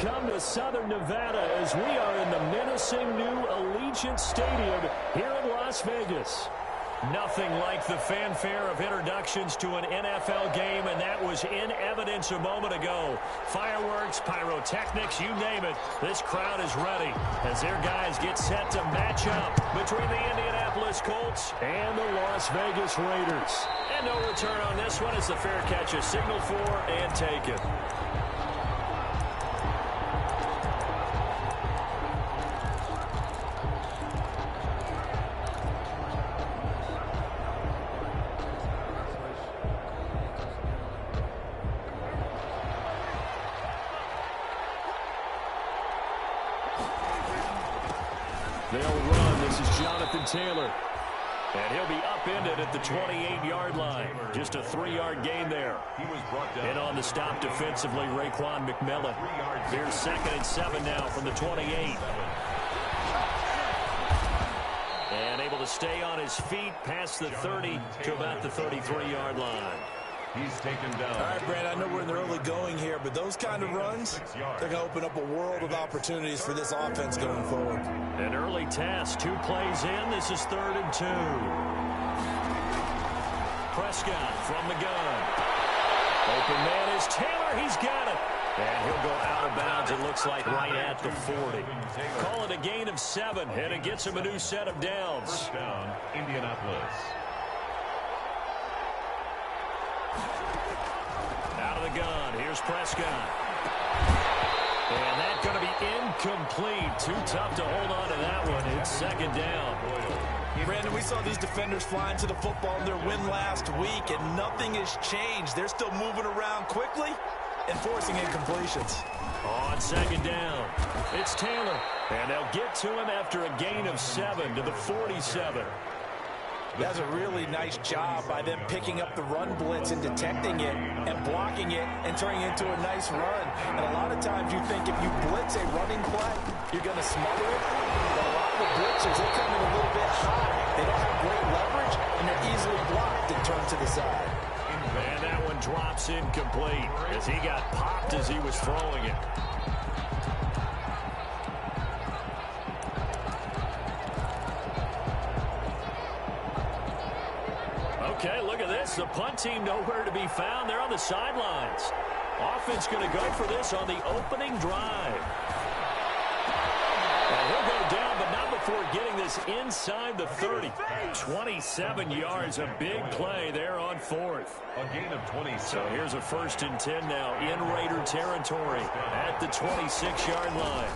Welcome to Southern Nevada as we are in the menacing new Allegiant Stadium here in Las Vegas. Nothing like the fanfare of introductions to an NFL game, and that was in evidence a moment ago. Fireworks, pyrotechnics, you name it. This crowd is ready as their guys get set to match up between the Indianapolis Colts and the Las Vegas Raiders. And no return on this one as the fair catch is signaled for and taken. They'll run. This is Jonathan Taylor. And he'll be upended at the 28-yard line. Just a 3-yard gain there. And on the stop defensively, Raekwon McMillan. Here's 2nd and 7 now from the 28. And able to stay on his feet past the 30 to about the 33-yard line. He's taken down. All right, Brad, I know we're in the early going here, but those kind of runs, they're going to open up a world of opportunities for this offense going forward. An early task, 2 plays in. This is 3rd and 2. Prescott from the gun. Open man is Taylor. He's got it. And he'll go out of bounds, it looks like, right at the 40. Call it a gain of 7, and it gets him a new set of downs. First down, Indianapolis. Out of the gun, here's Prescott. And that's going to be incomplete. Too tough to hold on to that one. It's 2nd down. Brandon, we saw these defenders flying to the football in their win last week, and nothing has changed. They're still moving around quickly and forcing incompletions. On 2nd down, it's Taylor. And they'll get to him after a gain of 7 to the 47. That's a really nice job by them picking up the run blitz and detecting it and blocking it and turning it into a nice run. And a lot of times you think if you blitz a running play, you're going to smother it. But a lot of the blitzers, they come in a little bit high. They don't have great leverage, and they're easily blocked and turned to the side. And that one drops incomplete as he got popped as he was throwing it. Okay, look at this. The punt team nowhere to be found. They're on the sidelines. Offense going to go for this on the opening drive. And he'll go down, but not before getting this inside the 30. 27 yards, a big play there on 4th. A gain of 20. So here's a 1st and 10 now in Raider territory at the 26-yard line.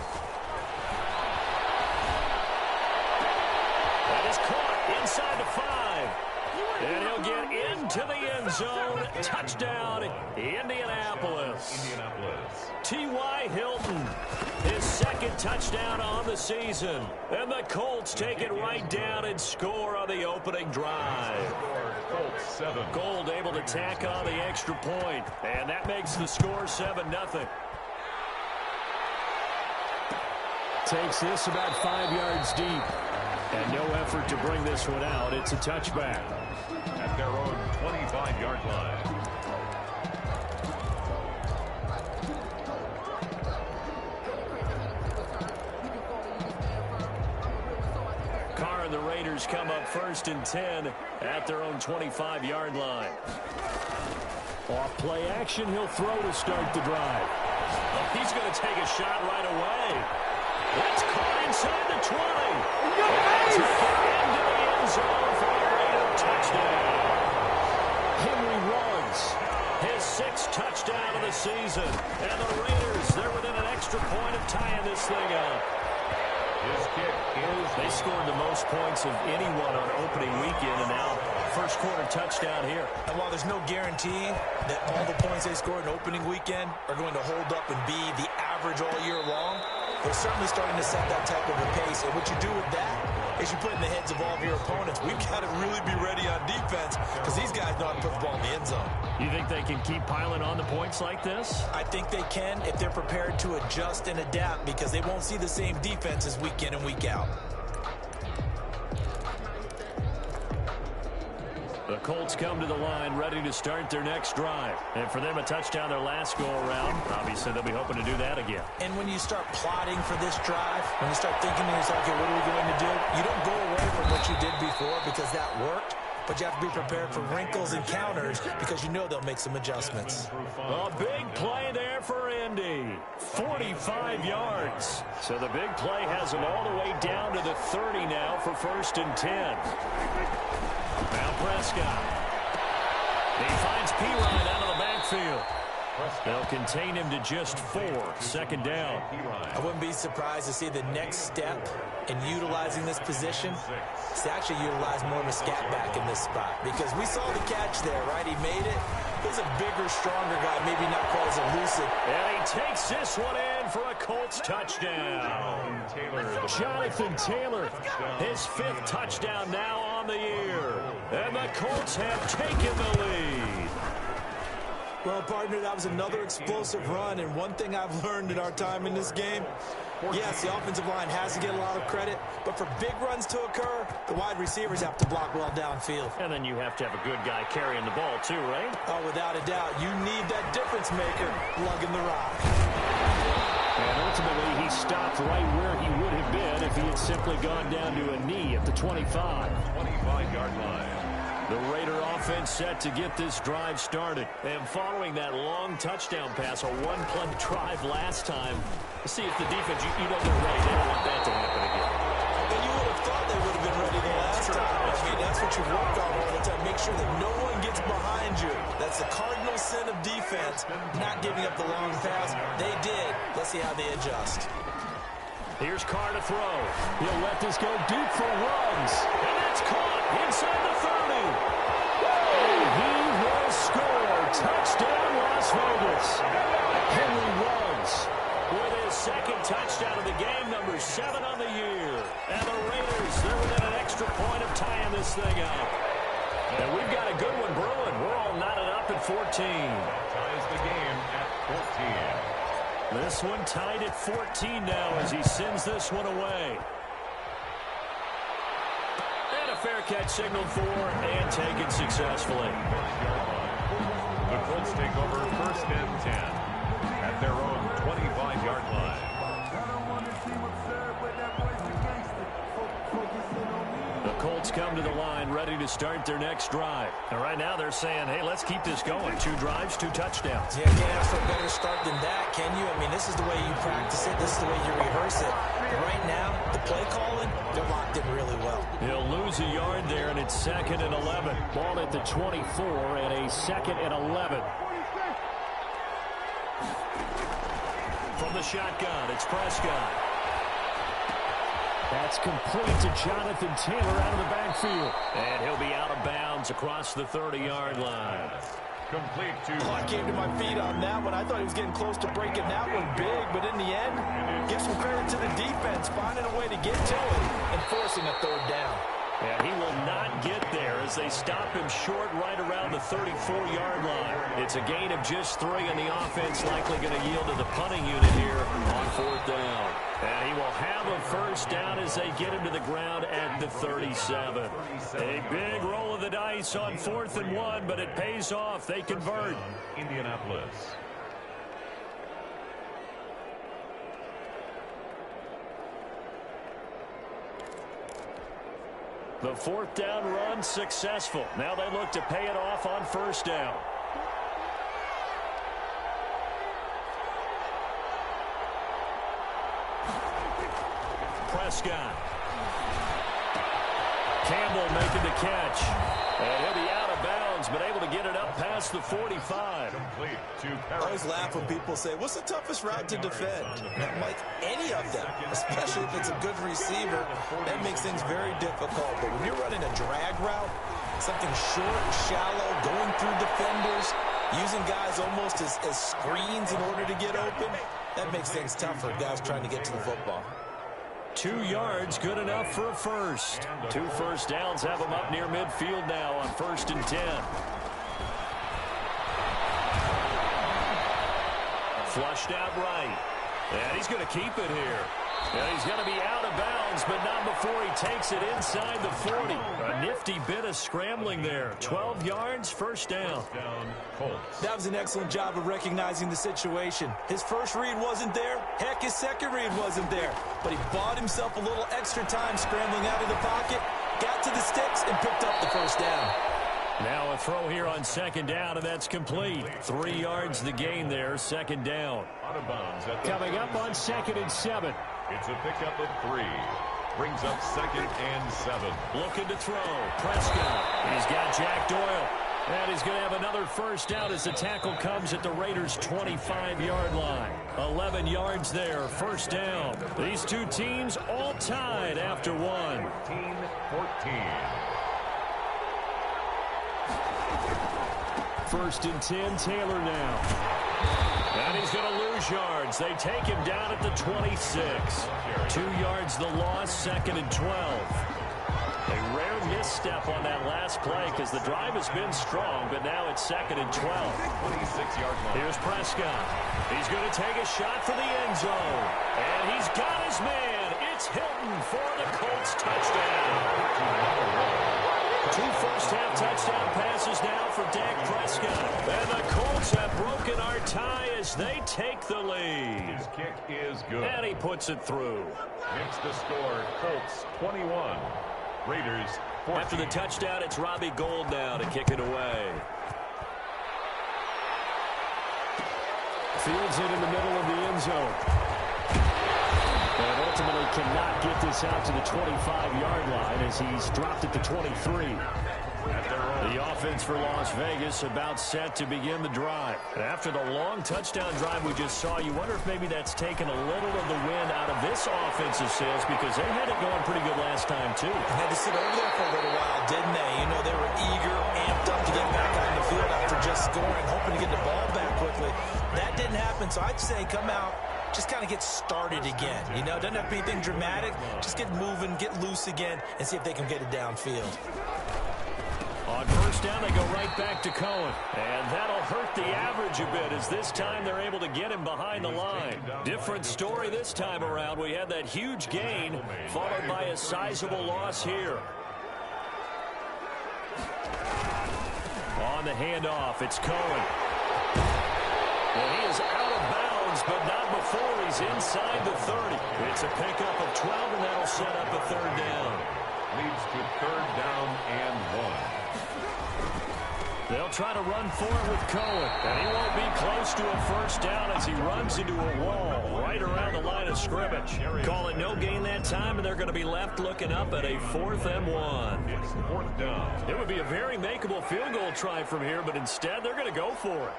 That is caught inside the 5. And he'll get into the end zone. Touchdown, Indianapolis. T.Y. Hilton, his 2nd touchdown on the season. And the Colts take it right down and score on the opening drive. Colts 7. Gold able to tack on the extra point. And that makes the score 7-0. Takes this about 5 yards deep. And no effort to bring this one out. It's a touchback. At their own 25-yard line. Carr and the Raiders come up 1st and 10 at their own 25-yard line. Off play action, he'll throw to start the drive. Oh, he's going to take a shot right away. That's caught inside the 20. Into the end zone for a Raider touchdown. Henry Ruggs, his 6th touchdown of the season. And the Raiders, they're within an extra point of tying this thing up. His kick is... They scored the most points of anyone on opening weekend, and now first quarter touchdown here. And while there's no guarantee that all the points they scored in opening weekend are going to hold up and be the average all year long, they're certainly starting to set that type of a pace. And what you do with that is you put in the heads of all of your opponents, we've got to really be ready on defense because these guys know how to put the ball in the end zone. You think they can keep piling on the points like this? I think they can if they're prepared to adjust and adapt because they won't see the same defenses week in and week out. The Colts come to the line ready to start their next drive. And for them, a touchdown their last go-around. Obviously, they'll be hoping to do that again. And when you start plotting for this drive, when you start thinking to yourself, okay, what are we going to do? You don't go away from what you did before because that worked. But you have to be prepared for wrinkles and counters because you know they'll make some adjustments. A big play there for Indy. 45 yards. So the big play has them all the way down to the 30 now for 1st and 10. Now Prescott. He finds Pirine out of the backfield. They'll contain him to just 4. 2nd down. I wouldn't be surprised to see the next step in utilizing this position to actually utilize more of a scat back in this spot. Because we saw the catch there, right? He made it. He's a bigger, stronger guy, maybe not quite as elusive. And he takes this one in for a Colts touchdown. Jonathan Taylor, his 5th touchdown now on the year. And the Colts have taken the lead. Well, partner, that was another explosive run, and one thing I've learned in our time in this game, yes, the offensive line has to get a lot of credit, but for big runs to occur, the wide receivers have to block well downfield. And then you have to have a good guy carrying the ball too, right? Oh, without a doubt. You need that difference maker lugging the rock. And ultimately, he stopped right where he would have been if he had simply gone down to a knee at the 25. 25-yard line. The Raider offense set to get this drive started. And following that long touchdown pass, a one-play drive last time, see if the defense, you know they're ready. They don't want that to happen again. And you would have thought they would have been ready the last time. I mean, that's what you work on all the time. Make sure that no one gets behind you. That's the cardinal sin of defense, not giving up the long pass. They did. Let's see how they adjust. Here's Carr to throw. He'll let this go deep for runs. And that's caught inside the 30. And he will score. Touchdown, Las Vegas. Henry Ruggs with his 2nd touchdown of the game, number 7 on the year. And the Raiders, they're within an extra point of tying this thing up. And we've got a good one brewing. We're all knotted up at 14. Ties the game at 14. This one tied at 14 now as he sends this one away. And a fair catch signaled for and taken successfully. The Colts take over 1st and 10 at their own 25-yard line. The Colts come to the line ready to start their next drive. And right now they're saying, hey, let's keep this going. 2 drives, 2 touchdowns. Yeah, can't ask for a better start than that, can you? I mean, this is the way you practice it. This is the way you rehearse it. But right now, the play calling, they're locked in really well. He'll lose a yard there, and it's 2nd and 11. Ball at the 24 and a 2nd and 11. From the shotgun, it's Prescott. That's complete to Jonathan Taylor out of the backfield. And he'll be out of bounds across the 30-yard line. Complete to... Oh, I came to my feet on that one. I thought he was getting close to breaking that one big, but in the end, give some credit to the defense, finding a way to get to it and forcing a 3rd down. And he will not get there as they stop him short right around the 34-yard line. It's a gain of just 3, and the offense likely going to yield to the punting unit here on 4th down. And he will have a 1st down as they get him to the ground at the 37. A big roll of the dice on 4th and 1, but it pays off. They convert. Indianapolis. The 4th down run successful. Now they look to pay it off on 1st down. Prescott. Campbell making the catch. And he'll be out of bounds, but able to get it up past the 45. Complete to I always laugh when people say, what's the toughest route to defend? And I'm like, any of them, especially if it's a good receiver, that makes things very difficult. But when you're running a drag route, something short, shallow, going through defenders, using guys almost as screens in order to get open, that makes things tough for guys trying to get to the football. 2 yards, good enough for a 1st. 2 1st downs have him up near midfield now on 1st and 10. Flushed out right. And he's going to keep it here. And he's going to be out of bounds, but not before he takes it inside the 40. A nifty bit of scrambling there. 12 yards, first down. That was an excellent job of recognizing the situation. His first read wasn't there. Heck, his second read wasn't there. But he bought himself a little extra time scrambling out of the pocket, got to the sticks, and picked up the first down. Now a throw here on second down, and that's complete. 3 yards the gain there, second down. Out of bounds Coming up on 2nd and 7. It's a pickup of 3. Brings up 2nd and 7. Looking to throw. Prescott. He's got Jack Doyle. And he's going to have another first down as the tackle comes at the Raiders' 25-yard line. 11 yards there, first down. These two teams all tied after one. 14-14. First and 10, Taylor now. And he's going to lose yards. They take him down at the 26. 2 yards the loss, 2nd and 12. A rare misstep on that last play because the drive has been strong, but now it's 2nd and 12. 26-yard line. Here's Prescott. He's going to take a shot for the end zone. And he's got his man. It's Hilton for the Colts touchdown. 2 first-half touchdown passes now for Dak Prescott. And the Colts have broken our tie as they take the lead. His kick is good. And he puts it through. Makes the score Colts 21. Raiders 14. After the touchdown, it's Robbie Gould now to kick it away. Fields it in the middle of the end zone. And ultimately cannot get this out to the 25-yard line as he's dropped it to 23. The offense for Las Vegas about set to begin the drive. And after the long touchdown drive we just saw, you wonder if maybe that's taken a little of the wind out of this offensive sails because they had it going pretty good last time, too. They had to sit over there for a little while, didn't they? You know, they were eager, amped up to get back on the field after just scoring, hoping to get the ball back quickly. That didn't happen, so I'd say come out, just kind of get started again. You know, doesn't have to be anything dramatic. Just get moving, get loose again, and see if they can get it downfield. On first down, they go right back to Cohen. And that'll hurt the average a bit as this time they're able to get him behind the line. Different story this time around. We had that huge gain followed by a sizable loss here. On the handoff, it's Cohen. And he is out of bounds, but not before he's inside the 30. It's a pickup of 12, and that'll set up a third down. Leads to 3rd down and 1. They'll try to run for it with Cohen. And he won't be close to a first down as he runs into a wall right around the line of scrimmage. Call it no gain that time, and they're going to be left looking up at a 4th and 1. It's 4th down. It would be a very makeable field goal try from here, but instead they're going to go for it.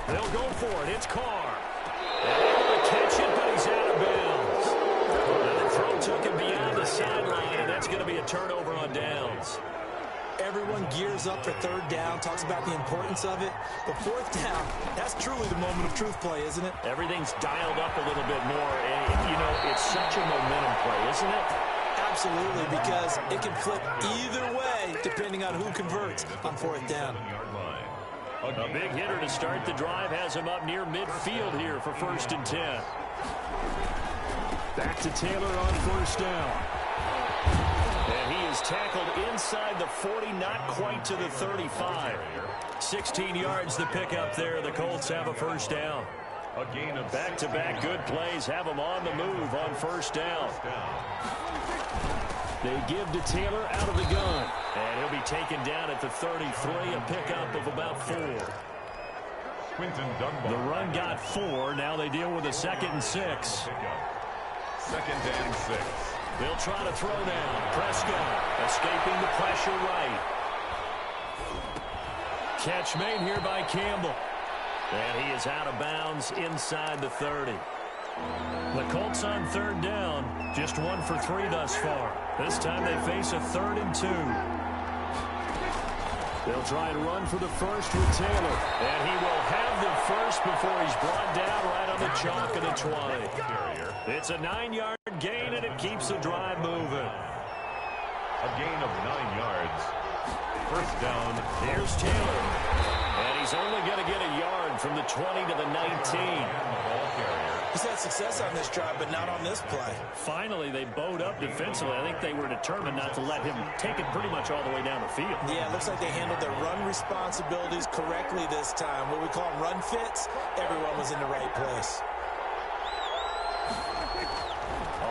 They'll go for it. It's Carr. And able to catch it, but he's out of bounds. And the throw took him beyond the sideline, and that's going to be a turnover on downs. Everyone gears up for 3rd down, talks about the importance of it. But 4th down, that's truly the moment of truth play, isn't it? Everything's dialed up a little bit more. And, you know, it's such a momentum play, isn't it? Absolutely, because it can flip either way depending on who converts on 4th down. A big hitter to start the drive has him up near midfield here for 1st and 10. Back to Taylor on first down. And he is tackled inside the 40, not quite to the 35. 16 yards the pickup there. The Colts have a first down. A gain of back-to-back good plays have them on the move on first down. They give to Taylor out of the gun. And he'll be taken down at the 33, a pickup of about 4. Quinton Dunbar. The run got 4. Now they deal with a 2nd and 6. 2nd and 6. They'll try to throw now. Prescott escaping the pressure right. Catch made here by Campbell. And he is out of bounds inside the 30. The Colts on 3rd down, just 1 for 3 thus far. This time they face a 3rd and 2. They'll try and run for the first with Taylor. And he will have the first before he's brought down right on the chalk of the 20. It's a 9-yard gain, and it keeps the drive moving. A gain of 9 yards. First down. Here's Taylor. And he's only going to get a yard down from the 20 to the 19. He's had success on this drive, but not on this play. Finally, they bowed up defensively. I think they were determined not to let him take it pretty much all the way down the field. Yeah, it looks like they handled their run responsibilities correctly this time. What we call them run fits, everyone was in the right place.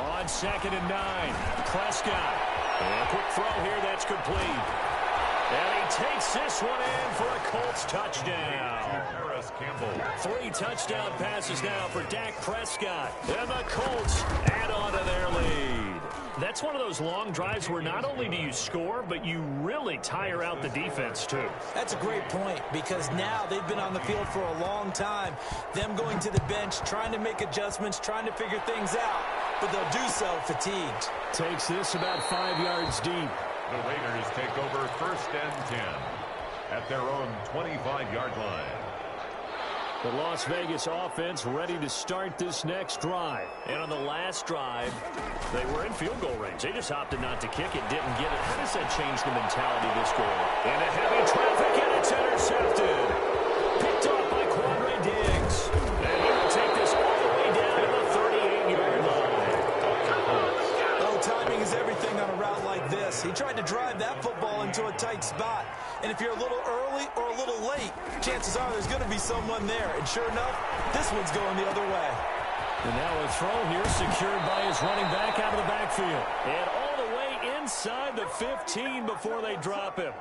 On 2nd and 9, Prescott. And a quick throw here, that's complete. And he takes this one in for a Colts touchdown. 3 touchdown passes now for Dak Prescott. And the Colts add on to their lead. That's one of those long drives where not only do you score, but you really tire out the defense, too. That's a great point, because now they've been on the field for a long time. Them going to the bench, trying to make adjustments, trying to figure things out, but they'll do so fatigued. Takes this about 5 yards deep. The Raiders take over 1st and 10 at their own 25-yard line. The Las Vegas offense ready to start this next drive. And on the last drive, they were in field goal range. They just opted not to kick it, didn't get it. How does that change the mentality this goal? Into heavy traffic, and it's intercepted. Picked off by Quandre Diggs. And he will take this all the way down to the 38-yard line. Oh, timing is everything on a route like this. He tried to drive that football into a tight spot. And if you're a little early or a little late, chances are there's going to be someone there. And sure enough, this one's going the other way. And now a throw here secured by his running back out of the backfield. And all the way inside the 15 before they drop him.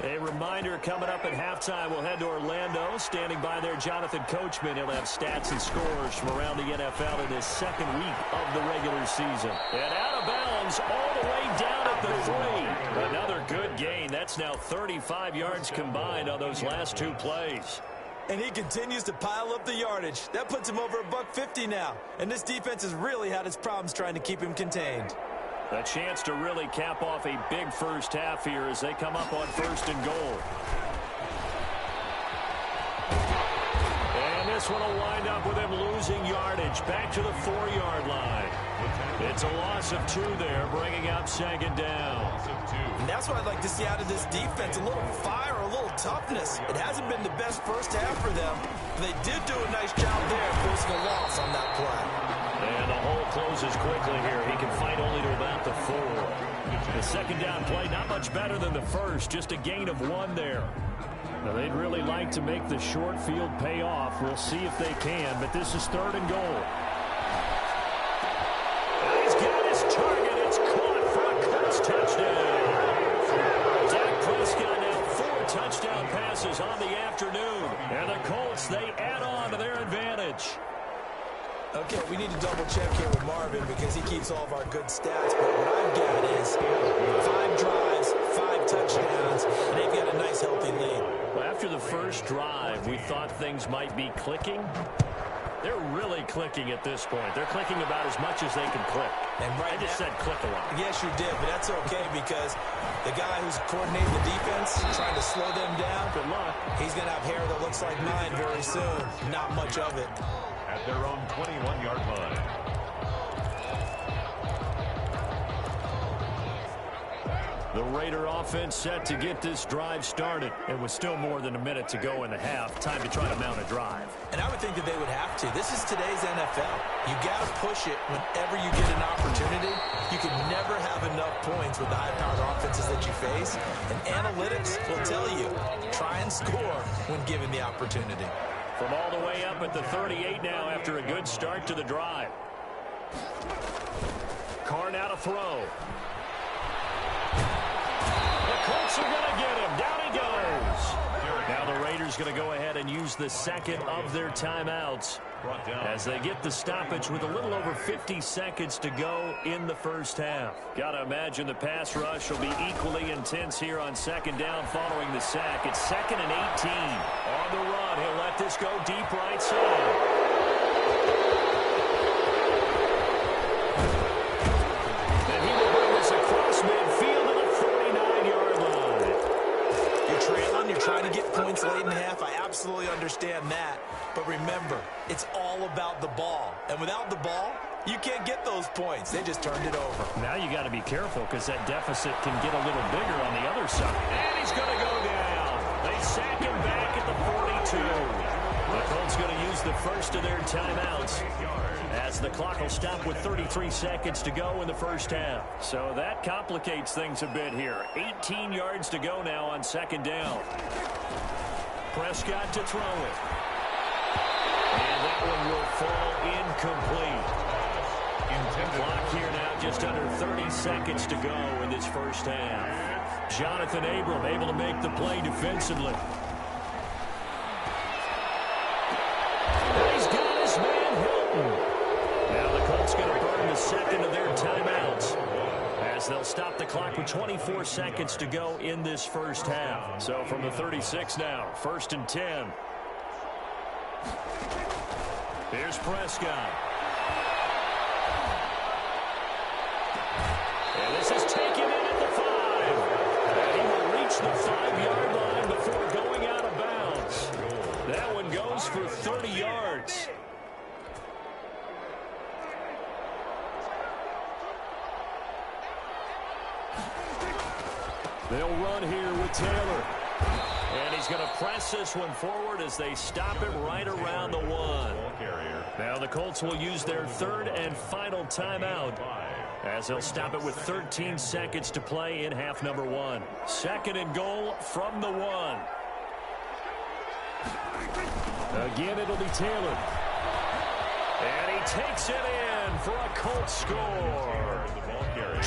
A reminder coming up at halftime, we'll head to Orlando. Standing by there, Jonathan Coachman. He'll have stats and scores from around the NFL in his 2nd week of the regular season. And out of bounds all the way down at the 3. Another good gain. That's now 35 yards combined on those last 2 plays. And he continues to pile up the yardage. That puts him over $150 now. And this defense has really had its problems trying to keep him contained. A chance to really cap off a big first half here as they come up on 1st and goal. And this one will wind up with him losing yardage back to the 4-yard line. It's a loss of 2 there, bringing up 2nd down. And that's what I'd like to see out of this defense, a little fire, a little toughness. It hasn't been the best first half for them, but they did do a nice job there forcing a loss on that play. And the hole closes quickly here. He can fight only to about the 4. The 2nd down play, not much better than the first, just a gain of 1 there. Now, they'd really like to make the short field pay off. We'll see if they can, but this is 3rd and goal. And he's got his target. It's caught for a Colts touchdown. Dak Prescott now 4 touchdown passes on the afternoon. And the Colts, they add on to their advantage. Okay, we need to double-check here with Marvin because he keeps all of our good stats. But what I've got is 5 drives, 5 touchdowns, and they've got a nice, healthy lead. Well, after the first drive, we thought things might be clicking. They're really clicking at this point. They're clicking about as much as they can click. And right I just said click a lot. Yes, you did, but that's okay because the guy who's coordinating the defense, trying to slow them down, good luck. He's going to have hair that looks like mine very soon. Not much of it. At their own 21-yard line. The Raider offense set to get this drive started. It was still more than a minute to go in the half. Time to try to mount a drive. And I would think that they would have to. This is today's NFL. You got to push it whenever you get an opportunity. You can never have enough points with the high-powered offenses that you face. And analytics will tell you, try and score when given the opportunity. From all the way up at the 38 now after a good start to the drive. Carr now to throw. The Colts are going to get him. Down he goes. Now the Raiders going to go ahead and use the 2nd of their timeouts as they get the stoppage with a little over 50 seconds to go in the first half. Got to imagine the pass rush will be equally intense here on 2nd down following the sack. It's 2nd and 18. On the run, he'll let this go deep right side. And he will bring this across midfield to the 49-yard line. You're trailing, you're trying to get points late in the half. I absolutely understand that. But remember, it's all about the ball. And without the ball, you can't get those points. They just turned it over. Now you got to be careful because that deficit can get a little bigger on the other side. And he's going to go down. They sack him back at the 42. The Colts going to use the first of their timeouts as the clock will stop with 33 seconds to go in the first half. So that complicates things a bit here. 18 yards to go now on second down. Prescott to throw it. And that one will fall incomplete. Clock here now, just under 30 seconds to go in this first half. Jonathan Abram able to make the play defensively. He's got his man Hilton. Now the Colts going to burn the second of their timeouts as they'll stop the clock with 24 seconds to go in this first half. So from the 36 now, 1st and 10. Here's Prescott. And this is taken in at the 5. And he will reach the 5-yard line before going out of bounds. That one goes for 30 yards. They'll run here with Taylor. And he's going to press this one forward as they stop it right around the 1. Now the Colts will use their third and final timeout as they'll stop it with 13 seconds to play in half number 1. 2nd and goal from the 1. Again, it'll be Taylor. And he takes it in for a Colts score.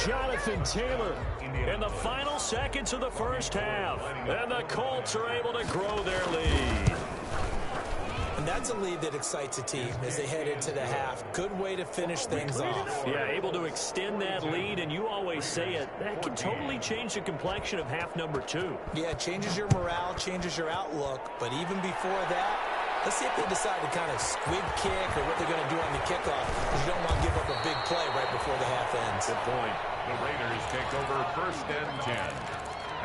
Jonathan Taylor in the final seconds of the first half. And the Colts are able to grow their lead. And that's a lead that excites a team as they head into the half. Good way to finish things off. Yeah, able to extend that lead, and you always say it, that can totally change the complexion of half number 2. Yeah, it changes your morale, changes your outlook. But even before that, let's see if they decide to kind of squib kick or what they're going to do on the kickoff, because you don't want to give up a big play right before the half ends. Good point. The Raiders take over 1st and 10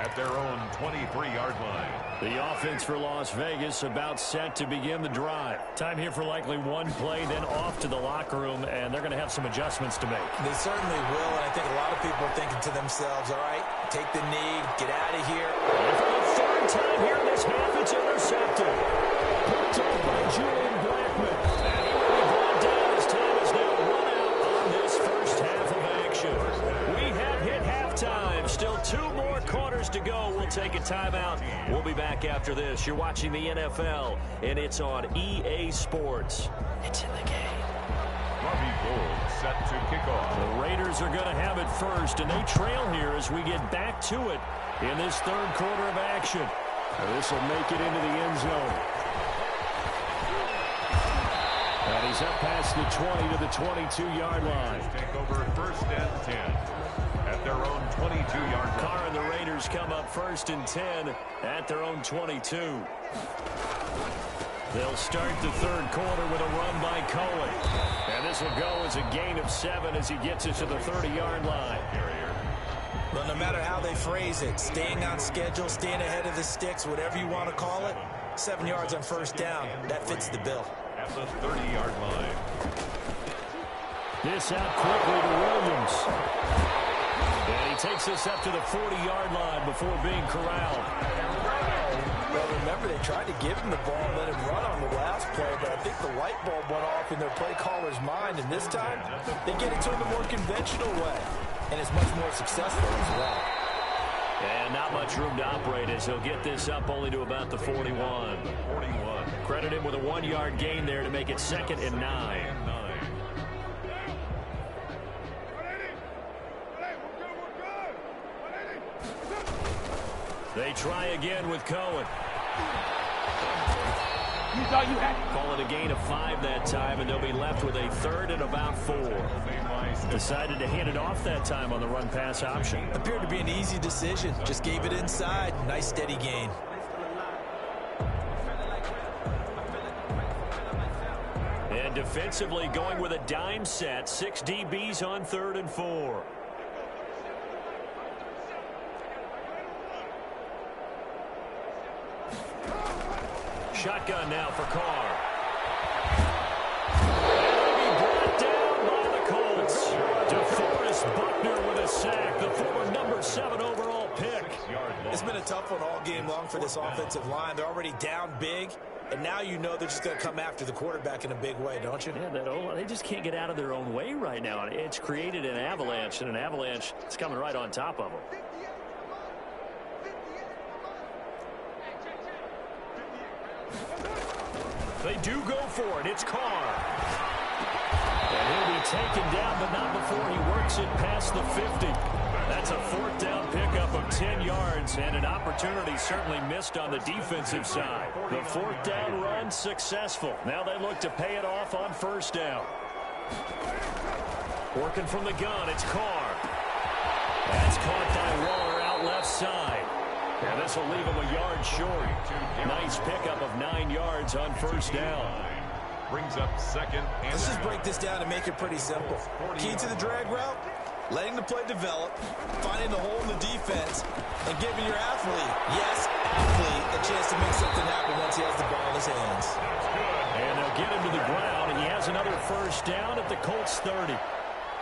at their own 23-yard line. The offense for Las Vegas about set to begin the drive. Time here for likely one play, then off to the locker room, and they're going to have some adjustments to make. They certainly will, and I think a lot of people are thinking to themselves, all right, take the knee, get out of here. And for the 3rd time here in this half, it's intercepted. Picked up by Julian Blackman. And he will be brought down as time is now run out on this first half of action. We have hit halftime. Still 2 more quarters to go. We'll take a timeout. We'll be back after this. You're watching the NFL, and it's on EA Sports. It's in the game. Robbie Gould set to kick off. The Raiders are going to have it first, and they trail here as we get back to it in this 3rd quarter of action. This will make it into the end zone. And he's up past the 20 to the 22-yard line. Take over 1st and 10 at their own 22-yard line. Carr and the Raiders come up 1st and 10 at their own 22. They'll start the 3rd quarter with a run by Cohen. And this will go as a gain of 7 as he gets it to the 30-yard line. Well, no matter how they phrase it, staying on schedule, staying ahead of the sticks, whatever you want to call it, 7 yards on 1st down, that fits the bill. At the 30-yard line. This out quickly to Williams. And he takes this up to the 40-yard line before being corralled. Well, remember, they tried to give him the ball and let him run on the last play, but I think the light bulb went off in their play caller's mind, and this time, they get it to him the more conventional way, and it's much more successful as well. And not much room to operate as he'll get this up only to about the 41. Credit him with a 1-yard gain there to make it 2nd and 9. They try again with Cohen. Call it a gain of 5 that time, and they'll be left with a 3rd and about 4. Decided to hand it off that time on the run-pass option. Appeared to be an easy decision. Just gave it inside. Nice steady gain. And defensively going with a dime set. 6 DBs on 3rd and 4. Shotgun now for Carr. And he'll be brought down by the Colts. DeForest Buckner with a sack, the former number 7 overall pick. It's been a tough tough one all game long for this offensive line. They're already down big, and now you know they're just going to come after the quarterback in a big way, don't you? Yeah, they just can't get out of their own way right now. It's created an avalanche, and an avalanche is coming right on top of them. They do go for it. It's Carr. And he'll be taken down, but not before he works it past the 50. That's a fourth down pickup of 10 yards, and an opportunity certainly missed on the defensive side. The fourth down run successful. Now they look to pay it off on first down. Working from the gun, it's Carr. That's caught by Waller out left side. And this will leave him a yard short. Nice pickup of 9 yards on first down. Brings up second. Let's just break this down and make it pretty simple. Key to the drag route, letting the play develop, finding the hole in the defense, and giving your athlete, yes, athlete, a chance to make something happen once he has the ball in his hands. And they'll get him to the ground, and he has another first down at the Colts 30.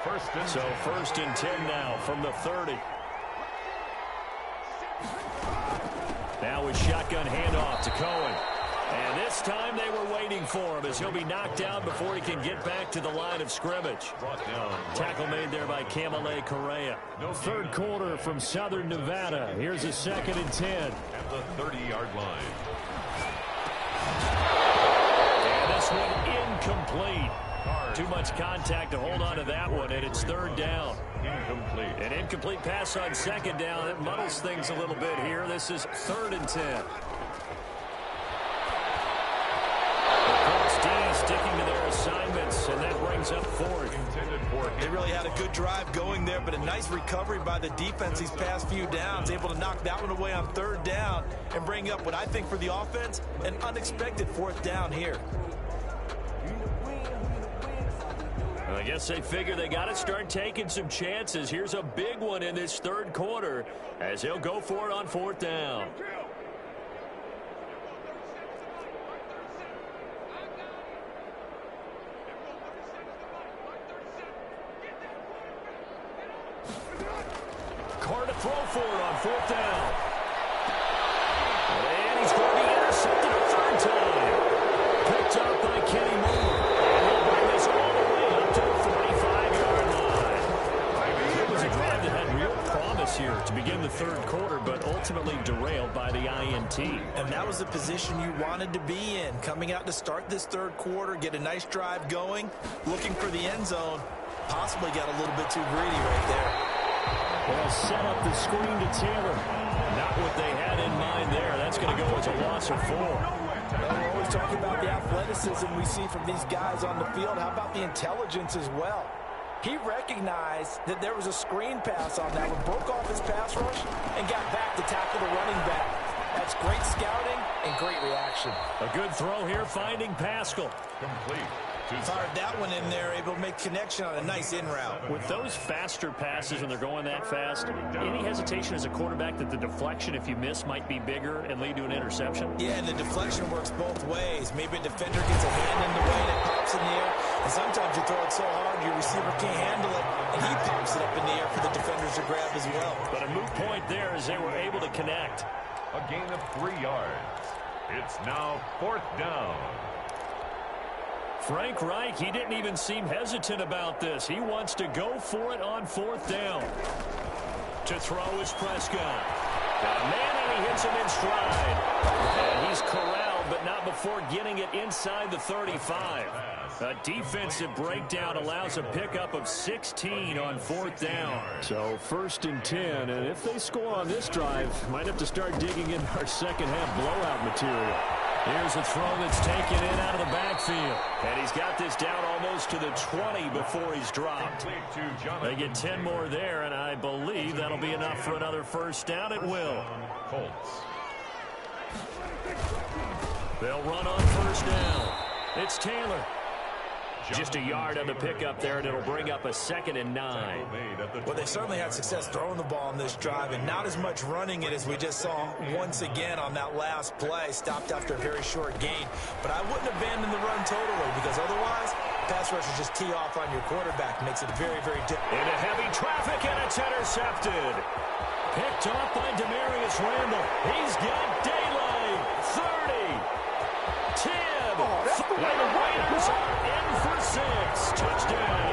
First and 10 now from the 30. Now with shotgun handoff to Cohen. And this time they were waiting for him as he'll be knocked down before he can get back to the line of scrimmage. Tackle made there by Kamale Correa. Third quarter from Southern Nevada. Here's a 2nd and 10. At the 30-yard line. And this one incomplete. Too much contact to hold on to that one, and it's third down. Incomplete. An incomplete pass on second down. It muddles things a little bit here. This is 3rd and 10. Sticking to their assignments, and that brings up fourth. They really had a good drive going there, but a nice recovery by the defense these past few downs, able to knock that one away on third down and bring up what I think for the offense, an unexpected fourth down here. Well, I guess they figure they got to start taking some chances. Here's a big one in this third quarter as he'll go for it on fourth down. Carr to throw for it on fourth down. And he's going to be intercepted a third time. Picked up by Kenny Moore. And he'll bring this all the way up to the 45-yard line. It was a drive that had real promise here to begin the third quarter, but ultimately derailed by the INT. And that was the position you wanted to be in. Coming out to start this third quarter, get a nice drive going, looking for the end zone. Possibly got a little bit too greedy right there. They'll set up the screen to Taylor. Not what they had in mind there. That's going to go as a loss of 4. We're always talking about the athleticism we see from these guys on the field. How about the intelligence as well? He recognized that there was a screen pass on that one, broke off his pass rush, and got back to tackle the running back. That's great scouting and great reaction. A good throw here, finding Pascal. Complete. Fired that one in there, able to make connection on a nice in route. With those faster passes when they're going that fast, any hesitation as a quarterback that the deflection, if you miss, might be bigger and lead to an interception? Yeah, and the deflection works both ways. Maybe a defender gets a hand in the way and it pops in the air. And sometimes you throw it so hard your receiver can't handle it, and he pops it up in the air for the defenders to grab as well. But a moot point there as they were able to connect. A gain of 3 yards. It's now fourth down. Frank Reich, he didn't even seem hesitant about this. He wants to go for it on fourth down. To throw is Prescott. Got a man, and he hits him in stride. And he's corralled, but not before getting it inside the 35. A defensive breakdown allows a pickup of 16 on fourth down. So 1st and 10, and if they score on this drive, might have to start digging in our second half blowout material. Here's a throw that's taken in out of the backfield. And he's got this down almost to the 20 before he's dropped. They get 10 more there, and I believe that'll be enough for another first down. It will. Colts. They'll run on first down. It's Taylor. Just a yard on the pickup there, and it'll bring up a 2nd and 9. Well, they certainly had success throwing the ball on this drive, and not as much running it as we just saw once again on that last play. Stopped after a very short gain. But I wouldn't abandon the run totally, because otherwise, pass rushers just tee off on your quarterback. Makes it very, very difficult. Into heavy traffic, and it's intercepted. Picked off by Demarius Randall. He's got daylight. 30. 10. And the Raiders are in for 6. Touchdown.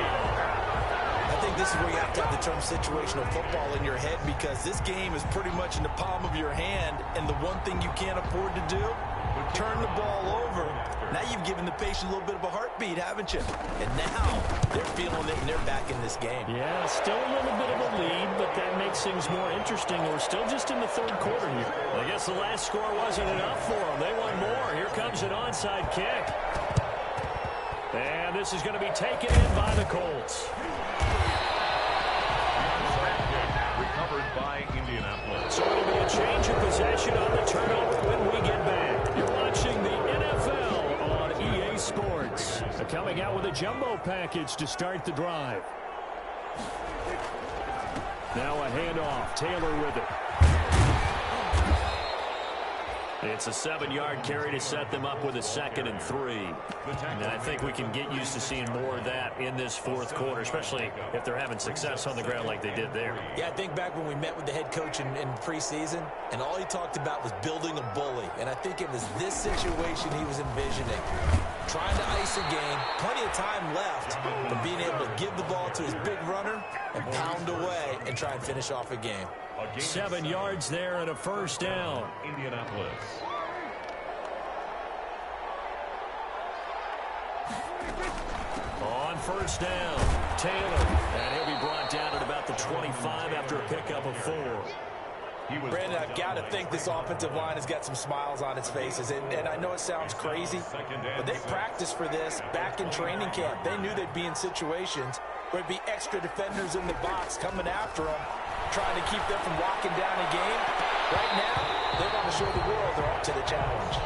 I think this is where you have to have the term situational football in your head, because this game is pretty much in the palm of your hand, and the one thing you can't afford to do, turn the ball over. Now you've given the patient a little bit of a heartbeat, haven't you? And now they're feeling it, and they're back in this game. Yeah, still a little bit of a lead, but that makes things more interesting. We're still just in the third quarter here. I guess the last score wasn't enough for them. They want more. Here comes an onside kick. And this is going to be taken in by the Colts. Recovered by Indianapolis. So it'll be a change of possession on the turnover when we get back. You're watching the NFL on EA Sports. Coming out with a jumbo package to start the drive. Now a handoff. Taylor with it. It's a 7-yard carry to set them up with a 2nd and 3. And I think we can get used to seeing more of that in this fourth quarter, especially if they're having success on the ground like they did there. Yeah, I think back when we met with the head coach in preseason, and all he talked about was building a bully. And I think it was this situation he was envisioning. Trying to ice a game, plenty of time left, but being able to give the ball to his big runner and pound away and try and finish off a game. 7 yards there and a first down. Indianapolis. On first down, Taylor. And he'll be brought down at about the 25 after a pickup of 4. Brandon, I've got to think this offensive line has got some smiles on its faces. And I know it sounds crazy, but they practiced for this back in training camp. They knew they'd be in situations where there'd be extra defenders in the box coming after them, trying to keep them from locking down a game. Right now, they want to show the world they're up to the challenge.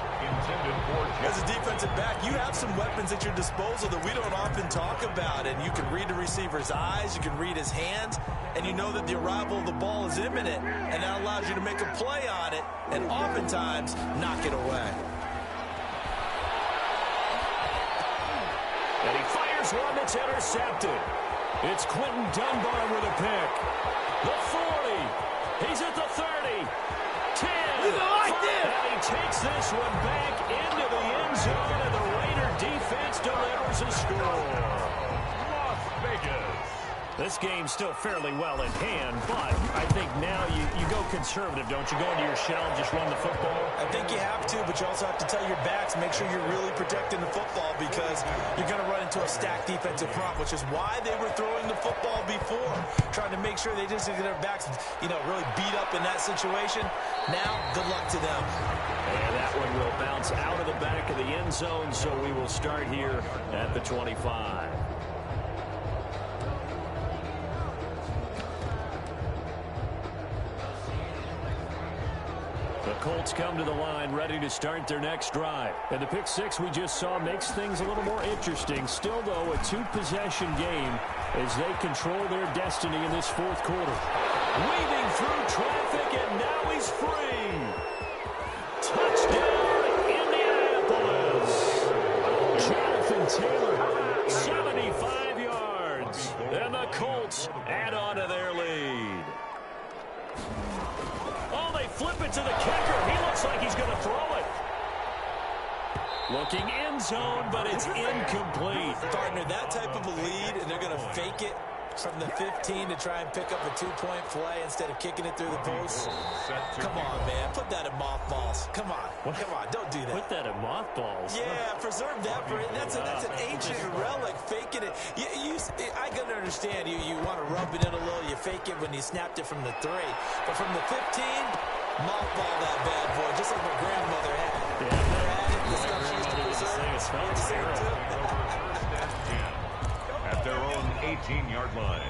As a defensive back, you have some weapons at your disposal that we don't often talk about, and you can read the receiver's eyes, you can read his hands, and you know that the arrival of the ball is imminent, and that allows you to make a play on it, and oftentimes knock it away. And he fires one that's intercepted. It's Quentin Dunbar with a pick. The 40. He's at the 30. 10. And he takes this one back into the end zone, and the Raider defense delivers a score. Las Vegas. This game's still fairly well in hand, but I think now you go conservative, don't you? Go into your shell and just run the football. I think you have to, but you also have to tell your backs, make sure you're really protecting the football, because you're going to run into a stacked defensive front, which is why they were throwing the football before, trying to make sure they just get their backs, really beat up in that situation. Now, good luck to them. And that one will bounce out of the back of the end zone, so we will start here at the 25. The Colts come to the line ready to start their next drive. And the pick six we just saw makes things a little more interesting. Still, though, a two-possession game as they control their destiny in this fourth quarter. Weaving through traffic, and now he's free. Touchdown, Indianapolis. Jonathan Taylor, 75 yards. And the Colts add on to their lead. Oh, they flip it to the kicker. He looks like he's going to throw it. Looking end zone, but it's incomplete. Partner, that type of a lead, and they're going to fake it from the 15 to try and pick up a two-point play instead of kicking it through the post. Come on, man. Put that in mothballs. Come on. Come on. Don't do that. Put that in mothballs. Yeah, preserve that for it. That's an ancient relic, faking it. I can understand you want to rub it in a little. You fake it when you snapped it from the 3. But from the 15, mothball that bad boy, just like my grandmother had. Yeah. The stuff she used to preserve. At their own 18-yard line.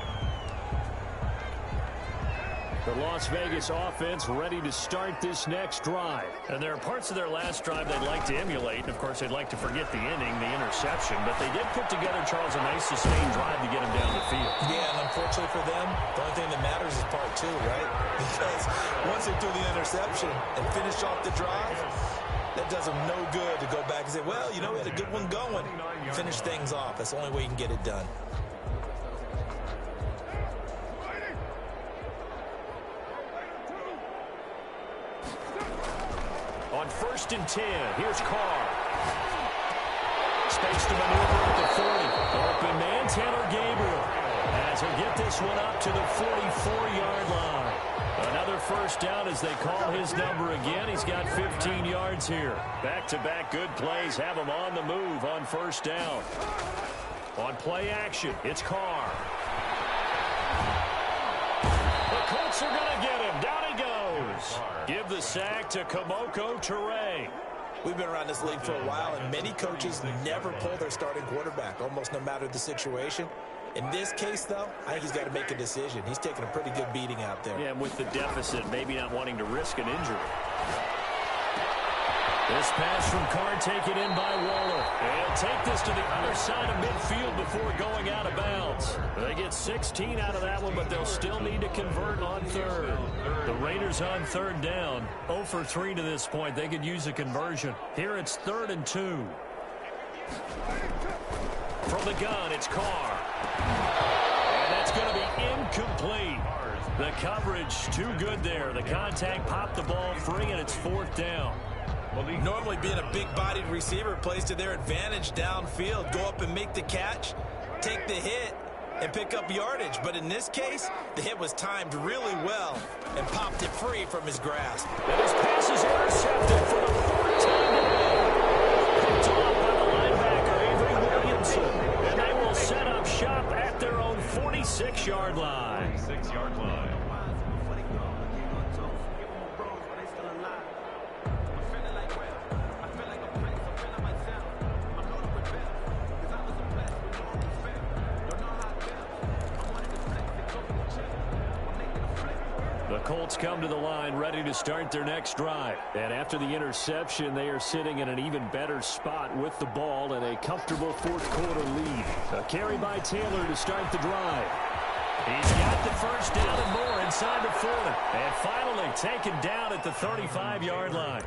The Las Vegas offense ready to start this next drive. And there are parts of their last drive they'd like to emulate. And, of course, they'd like to forget the inning, the interception. But they did put together, Charles, a nice sustained drive to get them down the field. Yeah, and unfortunately for them, the only thing that matters is part 2, right? Because once they threw the interception and finished off the drive, that does them no good to go back and say, well, we had a good one going. Finish things off. That's the only way you can get it done. on 1st and 10. Here's Carr. Space to maneuver at the 40. Open man, Taylor Gabriel. As he'll get this one up to the 44-yard line. Another first down as they call his number again. He's got 15 yards here. Back-to-back good plays have him on the move on 1st down. On play action, it's Carr. The Colts are going to get him. Down he goes. Give the sack to Kamoko Toure. We've been around this league for a while, and many coaches never pull their starting quarterback, almost no matter the situation. In this case, though, I think he's got to make a decision. He's taking a pretty good beating out there. Yeah, and with the deficit, maybe not wanting to risk an injury. This pass from Carr taken in by Waller. They'll take this to the other side of midfield before going out of bounds. They get 16 out of that one, but they'll still need to convert on 3rd. The Raiders on 3rd down. 0 for 3 to this point. They could use a conversion. Here it's 3rd and 2. From the gun, it's Carr. And that's going to be incomplete. The coverage too good there. The contact popped the ball free, and it's 4th down. Normally being a big-bodied receiver plays to their advantage downfield. Go up and make the catch, take the hit, and pick up yardage. But in this case, the hit was timed really well and popped it free from his grasp. And his pass is intercepted for the 4th time today. Picked off by the linebacker, Avery Williamson. And they will set up shop at their own 46-yard line. 46-yard line. The Colts come to the line ready to start their next drive. And after the interception, they are sitting in an even better spot with the ball and a comfortable 4th quarter lead. A carry by Taylor to start the drive. He's got the first down and more inside the 40. And finally taken down at the 35-yard line.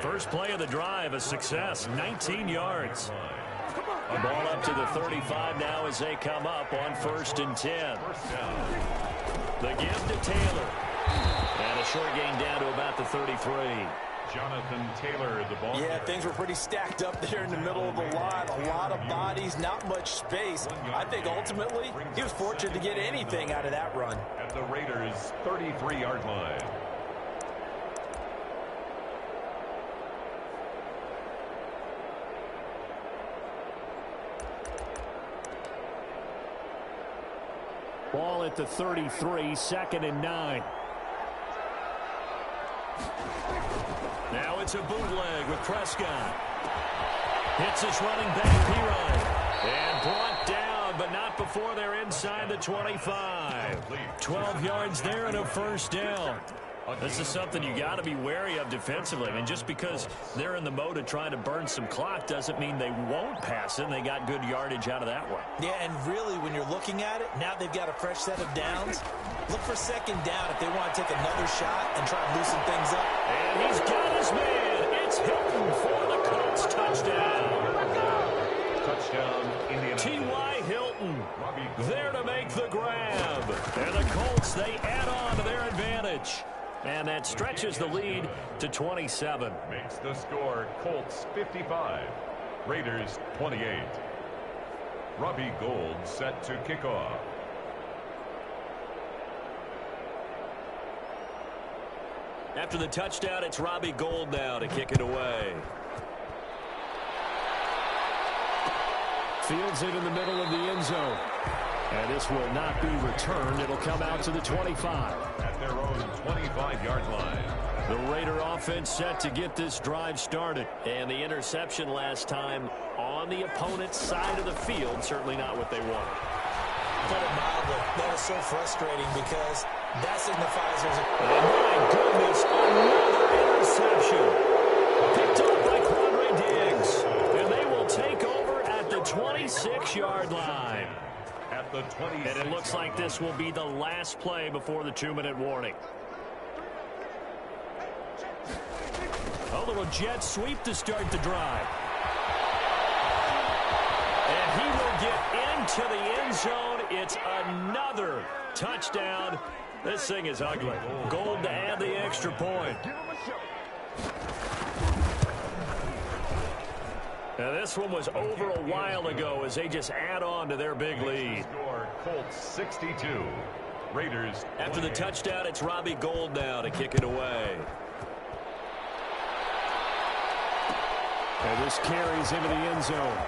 First play of the drive, a success, 19 yards. A ball up to the 35 now as they come up on 1st and 10. The give to Taylor. And a short gain down to about the 33. Jonathan Taylor, the ball. Yeah, things were pretty stacked up there in the middle of the line. A lot of bodies, not much space. I think ultimately he was fortunate to get anything out of that run. At the Raiders' 33-yard line. Ball at the 33, 2nd and 9. Now it's a bootleg with Prescott. Hits his running back, Pirine. And brought down, but not before they're inside the 25. 12 yards there and a first down. This is something you got to be wary of defensively. I mean, just because they're in the mode of trying to burn some clock doesn't mean they won't pass it. And they got good yardage out of that one. Yeah, and really, when you're looking at it, now they've got a fresh set of downs. Look for 2nd down if they want to take another shot and try to loosen things up. And he's got his man. It's Hilton for the Colts touchdown. Touchdown, Indianapolis. T.Y. Hilton there to make the grab. And the Colts, they add on to their advantage. And that stretches the lead to 27. Makes the score Colts 55, Raiders 28. Robbie Gould set to kick off. After the touchdown, it's Robbie Gould now to kick it away. Fields it in the middle of the end zone. And this will not be returned. It'll come out to the 25. At their own 25-yard line. The Raider offense set to get this drive started. And the interception last time on the opponent's side of the field. Certainly not what they wanted. Put it mildly, that is so frustrating because that signifies there's a... Oh, my goodness, another interception. Picked up by Quandre Diggs. And they will take over at the 26-yard line. At the 26. And it looks like this will be the last play before the 2-minute warning. A little jet sweep to start the drive. And he will get into the end zone. It's another touchdown. This thing is ugly. Gold to add the extra point. Now, this one was over a while ago as they just add on to their big lead. Score, Colts 62. Raiders. After the touchdown, it's Robbie Gould now to kick it away. And this carries into the end zone.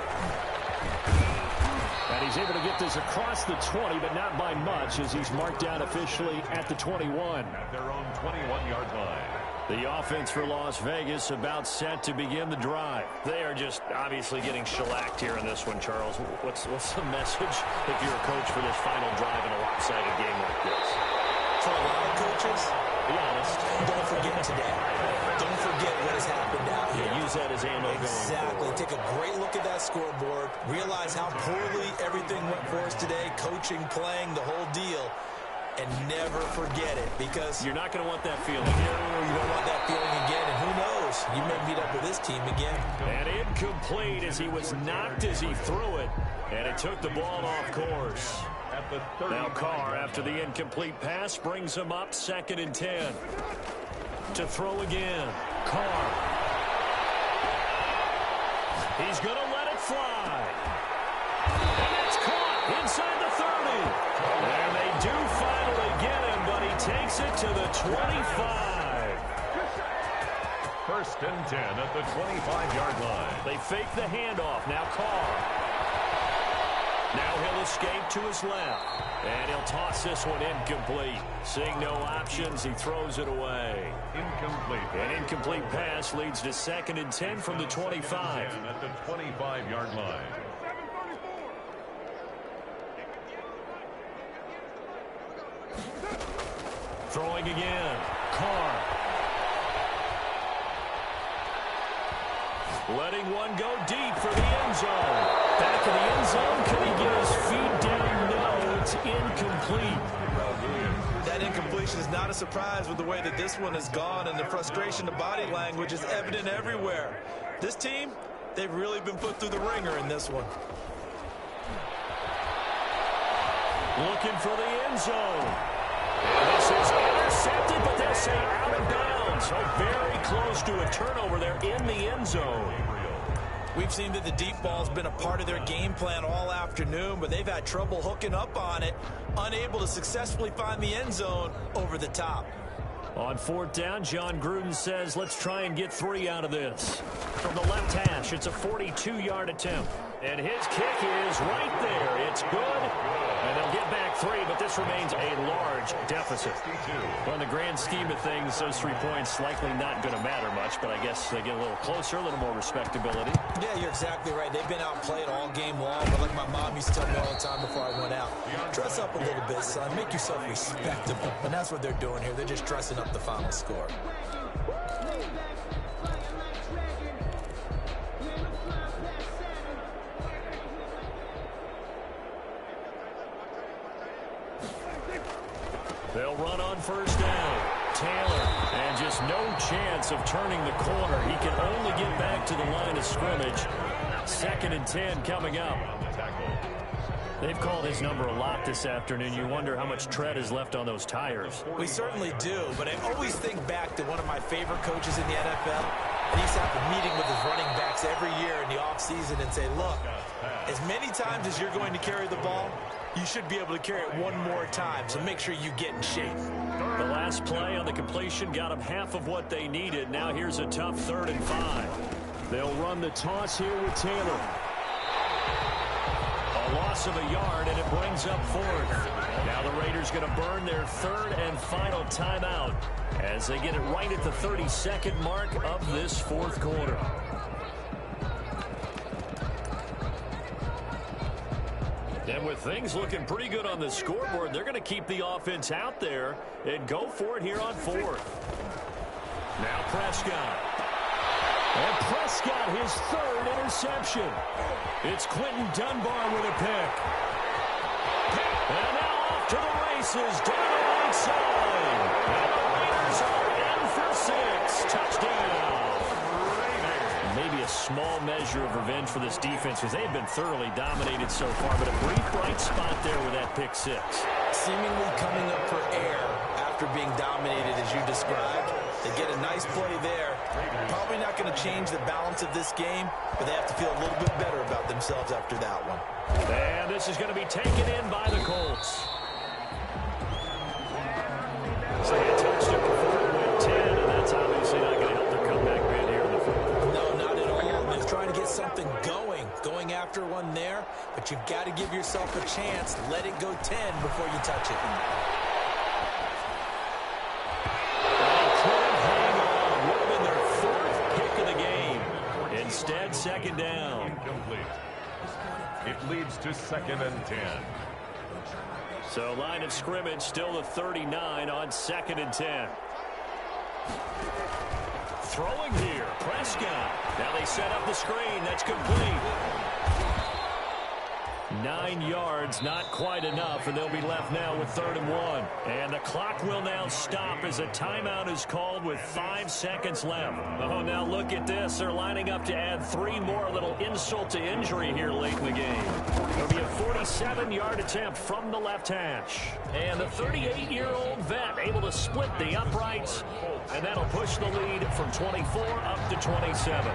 And he's able to get this across the 20, but not by much as he's marked down officially at the 21. At their own 21-yard line. The offense for Las Vegas about set to begin the drive. They are just obviously getting shellacked here in this one, Charles. What's the message if you're a coach for this final drive in a lopsided game like this? For a lot of coaches, be honest, don't forget today. Don't forget what has happened out here. Yeah, use that as ammo going Exactly. forward. Take a great look at that scoreboard. Realize how poorly everything went for us today. Coaching, playing, the whole deal. And never forget it, because you're not going to want that feeling. You don't want that feeling again, and who knows? You may meet up with this team again. And incomplete as he was knocked as he threw it, and it took the ball off course. Now Carr, after the incomplete pass, brings him up 2nd and 10. To throw again. Carr. He's going to let it fly. And it's caught inside the 30. And they do finally get him, but he takes it to the 25. 1st and 10 at the 25-yard line. They fake the handoff. Now Carr. Now he'll escape to his left. And he'll toss this one incomplete. Seeing no options, he throws it away. Incomplete. An incomplete pass leads to 2nd and 10 from the 25. At the 25-yard line. Throwing again. Carr. Letting one go deep for the end zone. Back in the end zone. Can he get his feet down? No, it's incomplete. That incompletion is not a surprise with the way that this one has gone, and the frustration, the body language is evident everywhere. This team, they've really been put through the ringer in this one. Looking for the end zone. And this is intercepted, but they'll say out of bounds. So very close to a turnover there in the end zone. We've seen that the deep ball's been a part of their game plan all afternoon, but they've had trouble hooking up on it, unable to successfully find the end zone over the top. On 4th down, John Gruden says, let's try and get 3 out of this. From the left hash, it's a 42-yard attempt. And his kick is right there. It's good. And they'll get back 3, but this remains a large deficit. Well, in the grand scheme of things, those 3 points likely not going to matter much, but I guess they get a little closer, a little more respectability. Yeah, you're exactly right. They've been outplayed all game long, but like my mom used to tell me all the time before I went out, dress up a little bit, son. Make yourself respectable. And that's what they're doing here. They're just dressing up the final score. They'll run on 1st down. Taylor, and just no chance of turning the corner. He can only get back to the line of scrimmage. 2nd and 10 coming up. They've called his number a lot this afternoon. You wonder how much tread is left on those tires. We certainly do, but I always think back to one of my favorite coaches in the NFL. And he used to have a meeting with his running backs every year in the offseason and say, look, as many times as you're going to carry the ball, you should be able to carry it one more time, so make sure you get in shape. The last play on the completion got them half of what they needed. Now here's a tough 3rd and 5. They'll run the toss here with Taylor. A loss of a yard, and it brings up 4th. Now the Raiders going to burn their 3rd and final timeout as they get it right at the 32nd mark of this 4th quarter. And with things looking pretty good on the scoreboard, they're going to keep the offense out there and go for it here on 4th. Now Prescott. And Prescott, his 3rd interception. It's Quentin Dunbar with a pick. And now off to the races, down the right side. And the Raiders are in for 6. Touchdown. Maybe a small measure of revenge for this defense because they've been thoroughly dominated so far, but a brief bright spot there with that pick 6. Seemingly coming up for air after being dominated as you described. They get a nice play there. Probably not going to change the balance of this game, but they have to feel a little bit better about themselves after that one. And this is going to be taken in by the Colts. So they touched it before it went 10, and that's obviously not going to help their comeback bid here in the fourth. No, not at all. They're trying to get something going after one there, but you've got to give yourself a chance. Let it go 10 before you touch it. Instead, second down. Incomplete. It leads to 2nd and 10. So line of scrimmage still the 39 on 2nd and 10. Throwing here, Prescott. Now they set up the screen. That's complete. 9 yards, not quite enough, and they'll be left now with 3rd and 1. And the clock will now stop as a timeout is called with 5 seconds left. Oh, now look at this. They're lining up to add 3 more. A little insult to injury here late in the game. It'll be a 47-yard attempt from the left hash. And the 38-year-old vet able to split the uprights, and that'll push the lead from 24 up to 27.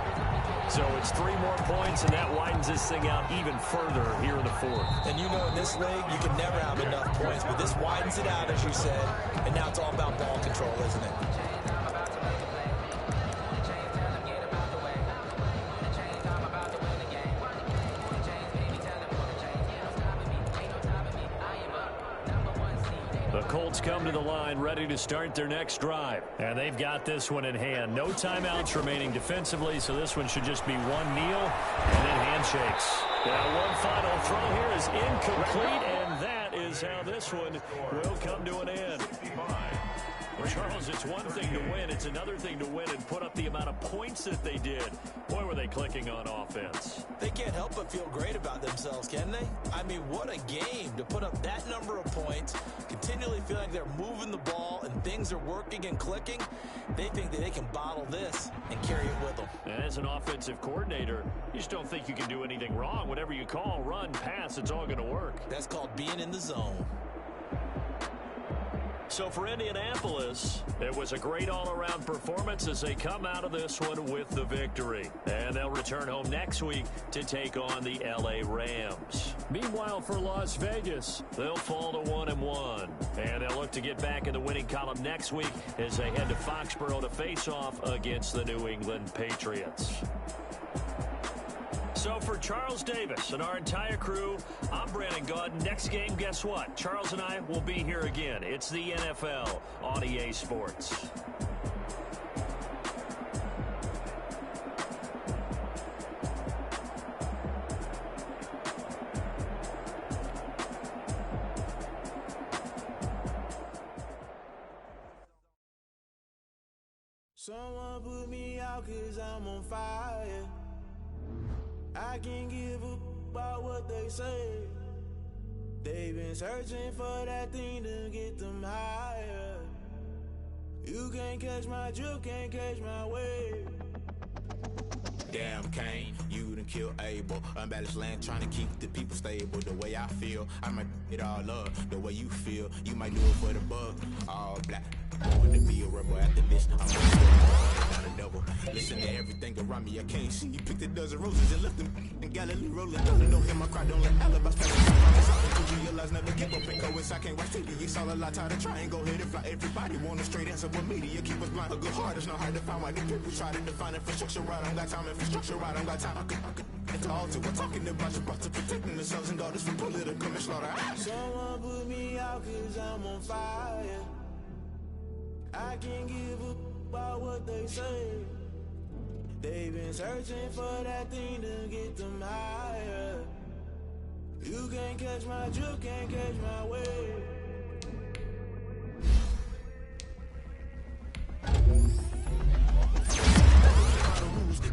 So it's 3 more points, and that widens this thing out even further here in the fourth. And you know in this league, you can never have enough points, but this widens it out, as you said, and now it's all about ball control, isn't it? The Colts come to the line ready to start their next drive. And they've got this one in hand. No timeouts remaining defensively, so this one should just be one kneel and then handshakes. Now one final throw here is incomplete, and that is how this one will come to an end. Well, Charles, it's one thing to win. It's another thing to win and put up the amount of points that they did. Boy, were they clicking on offense. They can't help but feel great about themselves, can they? I mean, what a game to put up that number of points, continually feel like they're moving the ball and things are working and clicking. They think that they can bottle this and carry it with them. And as an offensive coordinator, you just don't think you can do anything wrong. Whatever you call, run, pass, it's all going to work. That's called being in the zone. So for Indianapolis, it was a great all-around performance as they come out of this one with the victory. And they'll return home next week to take on the L.A. Rams. Meanwhile, for Las Vegas, they'll fall to 1-1. And they'll look to get back in the winning column next week as they head to Foxborough to face off against the New England Patriots. So for Charles Davis and our entire crew, I'm Brandon Gaudin. Next game, guess what? Charles and I will be here again. It's the NFL on EA Sports. Someone put me out 'cause I'm on fire. I can't give up about what they say. They've been searching for that thing to get them higher. You can't catch my drift, can't catch my wave. Damn, Kane, you done killed Abel. Unbalanced land, trying to keep the people stable. The way I feel, I might it all up. The way you feel, you might do it for the bug. All black. Born to be a rebel after this. I'm not a devil. Listen to everything around me. I can't see. You picked a dozen roses and left them in Galilee rolling. Don't hear my cry, don't let alibis pass. To realize never give up and go inside. Can't watch TV. It's all a lot. Tired of trying. Go ahead and fly. Everybody want a straight answer with media. Keep us blind. A good heart is not hard to find. Why the people try to define infrastructure right? I don't got time. Infrastructure right. I don't got time. I could it's all to. We're talking about your brother protecting the sons and daughters from political manslaughter. Someone put me out 'cause I'm on fire. I can't give up about what they say. They've been searching for that thing to get them higher. You can't catch my drift, can't catch my wave.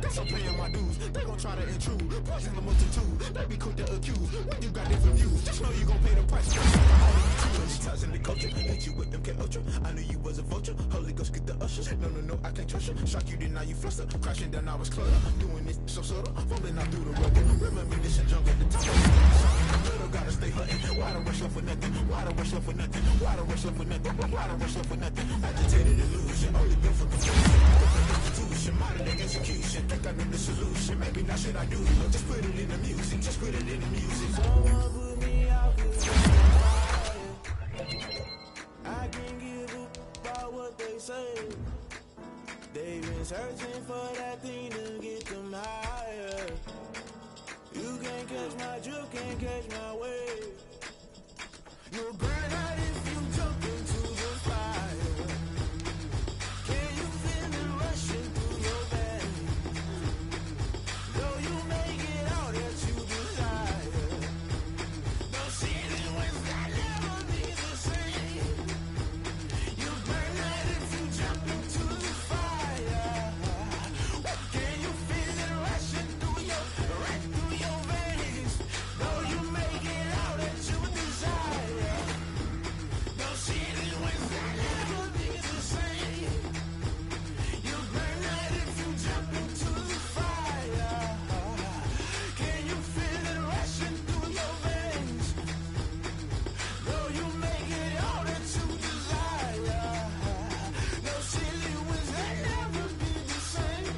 That's I'm paying my dues. They gon' try to intrude. Poison the multitude. They be quick to accuse. When you got different views, just know you gon' pay the price. Ties in the culture. Hit you with them K Ultra. I knew you was a vulture. Holy Ghost get the ushers. No, I can't trust you. Shock you, then now you fluster. Crashing down, I was cluttered. Doing this so subtle. Falling out through the rubber. Remember this and junk at the top. Little gotta stay hunting. Why the rush off for nothing? Why the rush left for nothing? Why the rush left for nothing? Why the rush left for nothing? Agitated illusion, only built for confusion. Institution, modern day execution. Think I know the solution. Maybe not should I do it? Just put it in the music. Just put it in the music. Someone put me out, 'cause I'm I can't give up about what they say. They've been searching for that thing to get them higher. You can't catch my drift, can't catch my wave. You'll burn out if you jump into the fire. Can you feel it rushing through your veins? Though you make it all that you desire. No ceiling when that never be the same. You burn out if you jump into the fire. Can you feel it rushing through your veins? Though you make it all that you desire. No ceiling when that never be the same. You burn out if you jump into the fire. Can you feel it rushing through your veins? Though you make it all that you desire. No ceiling when that never be the same.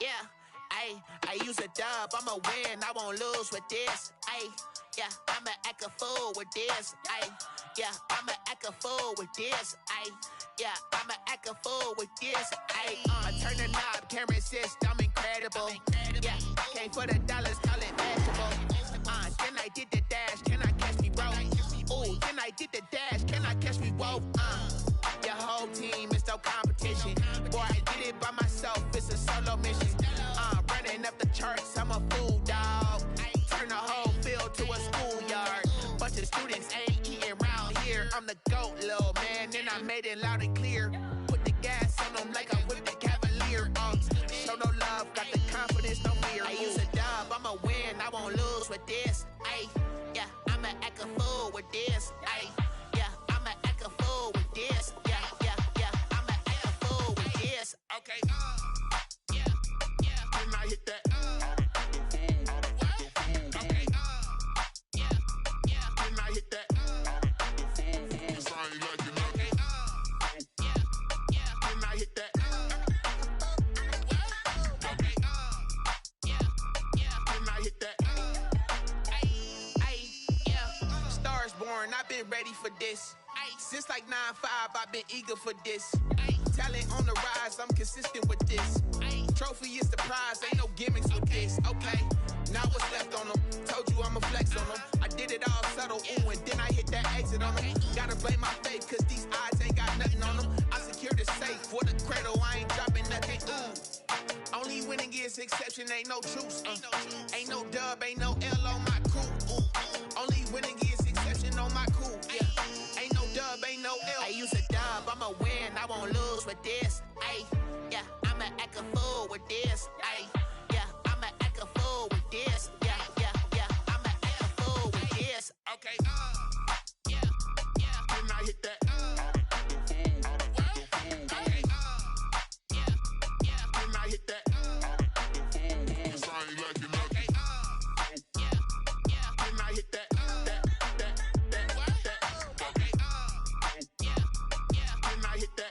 Yeah, I use a dub, I'ma win, I won't lose with this. Yeah, I'ma act a fool with this. Yeah, I'ma act a fool with this. Yeah, I'ma act a fool with this. I turn the knob, camera assist, I'm incredible. Yeah, came for the dollars, call it vegetable. Then I did the dash, can I catch me, bro? Ooh, then I did the dash, can I catch me, whoa? Your whole team is no competition. Boy, I did it by myself, it's a solo mission. Running up the charts, I'm a fool, dog. Turn the whole field to a schoolyard. Bunch of students ain't eating round here. I'm the GOAT, little man, and I made it loud and clear. Put the gas on them like I whipped the Cavalier. Show no love, got the confidence, no fear. I use a dub, I'ma win, I won't lose with this. Yeah, I'ma act a fool with this. Yeah, I'ma act a fool with this. Yeah, I'ma act a fool with this. Okay. When I hit that. Okay. When I hit that. Cause I ain't like it. Okay. When I hit that. Okay. When I hit that. Stars born, I've been ready for this. Since like 9-5, I've been eager for this. Talent on the rise, I'm consistent with this. Trophy is the prize, ain't no gimmicks with this. Okay, now what's left on them? Told you I'ma flex on them. I did it all subtle, ooh, and then I hit that exit on them. Gotta blame my faith, cause these odds ain't got nothing on them. I secured the safe for the cradle, I ain't dropping nothing, ooh. Only winning is exception, ain't no truce. Ain't no dub, ain't no L on my crew. Ooh. Only winning is exception on my crew. Yeah, ain't no dub, ain't no L. I use a dub, I'ma win, I won't lose with this. Yeah, I'ma act a fool with this. Yeah, I'ma act a fool with this. Yeah, I'ma act a fool with this. Okay. When I hit that. Okay. When I hit that. Cause I ain't like it. Okay. When I hit that. Okay. When I hit that.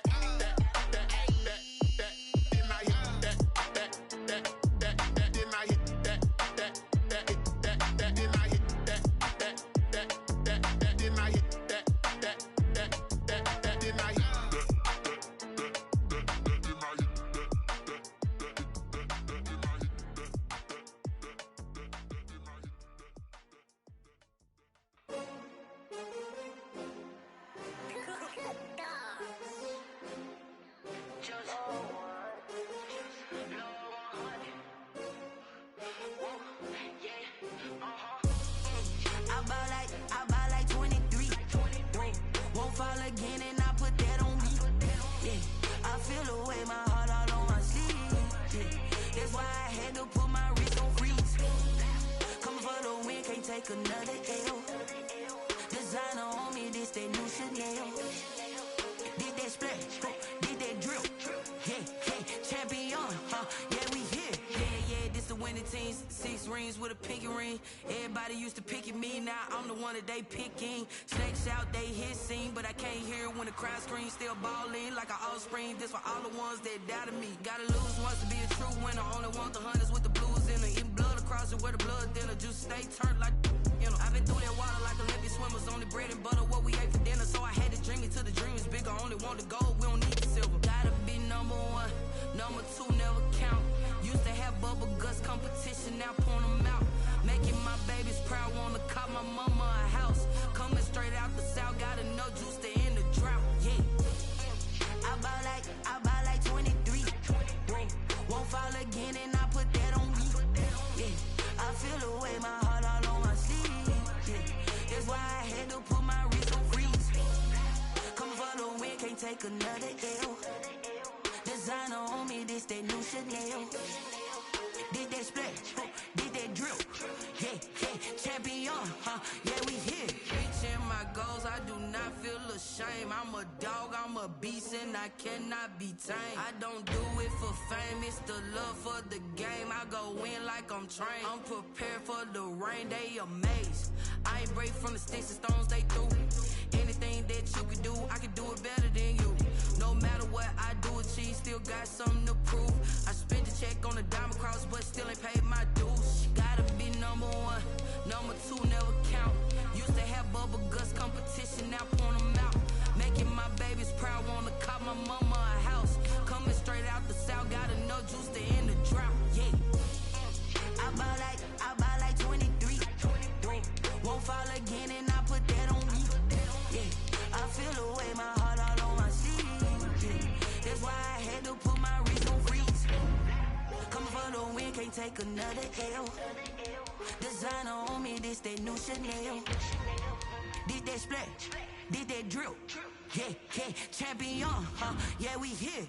take another L. Designer on me, this that new Chanel. Did that splash, did that drill. Yeah, champion, yeah, we here. Yeah, this the winning team. 6 rings with a pinky ring. Everybody used to pick at me, now I'm the one that they picking. Snakes out, they hit scene, but I can't hear it when the crowd screams. Still balling like an offspring. This for all the ones that doubted me. Gotta lose once to be a true winner. Only want the hunters with the blues in it. Eating blood across it where the blood dinner. Juice stay turned like, you know. I've been through that water like Olympic swimmers. Only bread and butter, what we ate for dinner. So I had to dream it till the dream is bigger. Only want the gold, we don't need the silver. Gotta be number 1, number 2 never count. Used to have bubble guts competition, now point them out. Making my babies proud, wanna call my mama a house. Coming straight out the south, gotta know juice to end the drought. Yeah, I buy like 23. Won't fall again and I put that on me. Yeah, I feel the way, my heart all on my sleeve. Yeah, that's why I had to put my wrist on freeze. Come for the win, can't take another L. Designer on me, this that new Chanel. Did that splash, did that drill. Yeah, champion, yeah, we here. Reaching my goals, I do not feel ashamed. I'm a dog, I'm a beast, and I cannot be tamed. I don't do it for fame, it's the love for the game. I go in like I'm trained. I'm prepared for the rain, they amazed. I ain't break from the sticks and stones they threw. Anything that you could do, I could do it better than you. No matter what I do, achieve, still got something to prove. I spent the check on the diamond cross, but still ain't paid my dues. Gotta be number 1, number 2 never count. Used to have bubble guts competition, now point them out. Making my babies proud, wanna call my mama a house. Coming straight out the south, gotta know juice to end the drought. Yeah, I buy like 23. Won't fall again and I put that on me. Yeah, I feel the way, my heart all on my sleeve. Yeah, that's why I had to put my wrist on freeze. Coming for the win, can't take another L. Designer on me, this that new Chanel. Did that splash, did that drill. Yeah, champion, yeah, we here.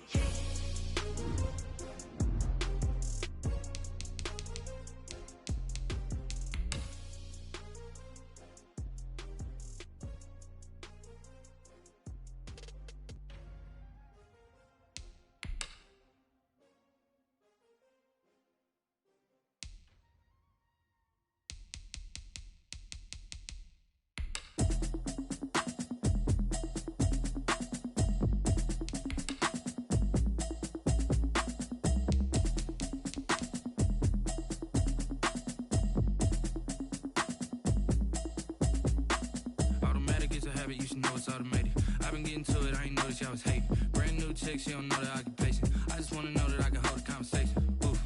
You should know it's automated. I've been getting to it, I ain't noticed y'all was hating. Brand new chick, she don't know the occupation. I just wanna know that I can hold a conversation. Oof,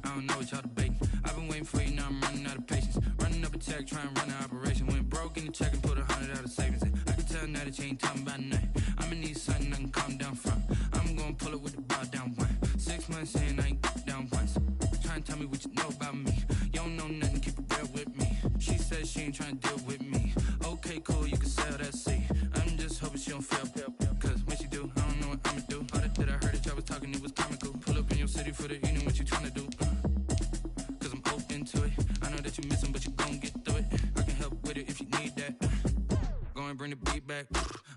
I don't know what y'all debating. I've been waiting for you, now I'm running out of patience. Running up a check, trying to run an operation. Went broke in the check and put 100 out of savings in. I can tell now that you ain't talking about nothing. I'ma need something I can calm down from. I'm gonna pull it with the bar down 1. 6 months in, I ain't down once. Trying to tell me what you know about me. You don't know nothing, keep it real with me. She says she ain't trying to deal with me. Okay, cool, you can sell that seat. I'm just hoping she don't fail. Cause when she do, I don't know what I'ma do. All that I heard that y'all was talking, it was comical. Pull up in your city for the evening, what you tryna do? Cause I'm open to it. I know that you missing, but you gon' get through it. I can help with it if you need that. Go and bring the beat back.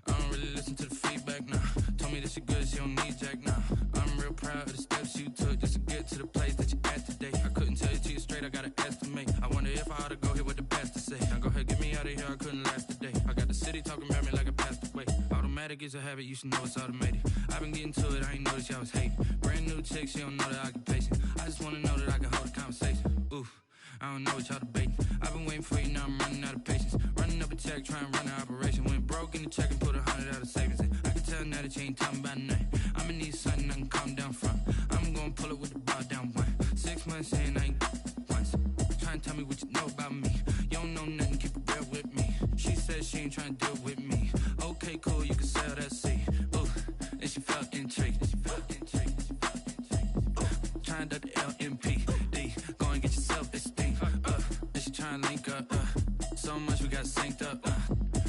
I don't really listen to the feedback, nah. Told me that she good, she don't need jack, nah. I'm real proud of the steps you took just to get to the place that you at today. I couldn't tell you to you straight, I gotta estimate. I wonder if I ought to go here with the best to say. Now go ahead, get me out of here, I couldn't last today. I got the city talking about me like I passed away. Automatic is a habit, you should know it's automated. I've been getting to it, I ain't noticed y'all was hating. Brand new chick, she don't know the occupation. I just wanna know that I can hold a conversation. Oof, I don't know what y'all debating. I've been waiting for you, now I'm running out of patience. Running up a check, trying to run an operation. Went broke in the check and put 100 out of savings in. I can tell now that you ain't talking about nothing. I'ma need something I can calm down from. I'm gonna pull it with the bar down 1. 6 months in, I ain't once. Trying to tell me what you know about me. You don't know nothing, keep it real with me. She says she ain't trying to deal with me. Okay, cool, you can sell that seat. Ooh, and she felt intrigued. Trying to the LMPD. Go and get your self-esteem. And she trying to link up. So much we got synced up.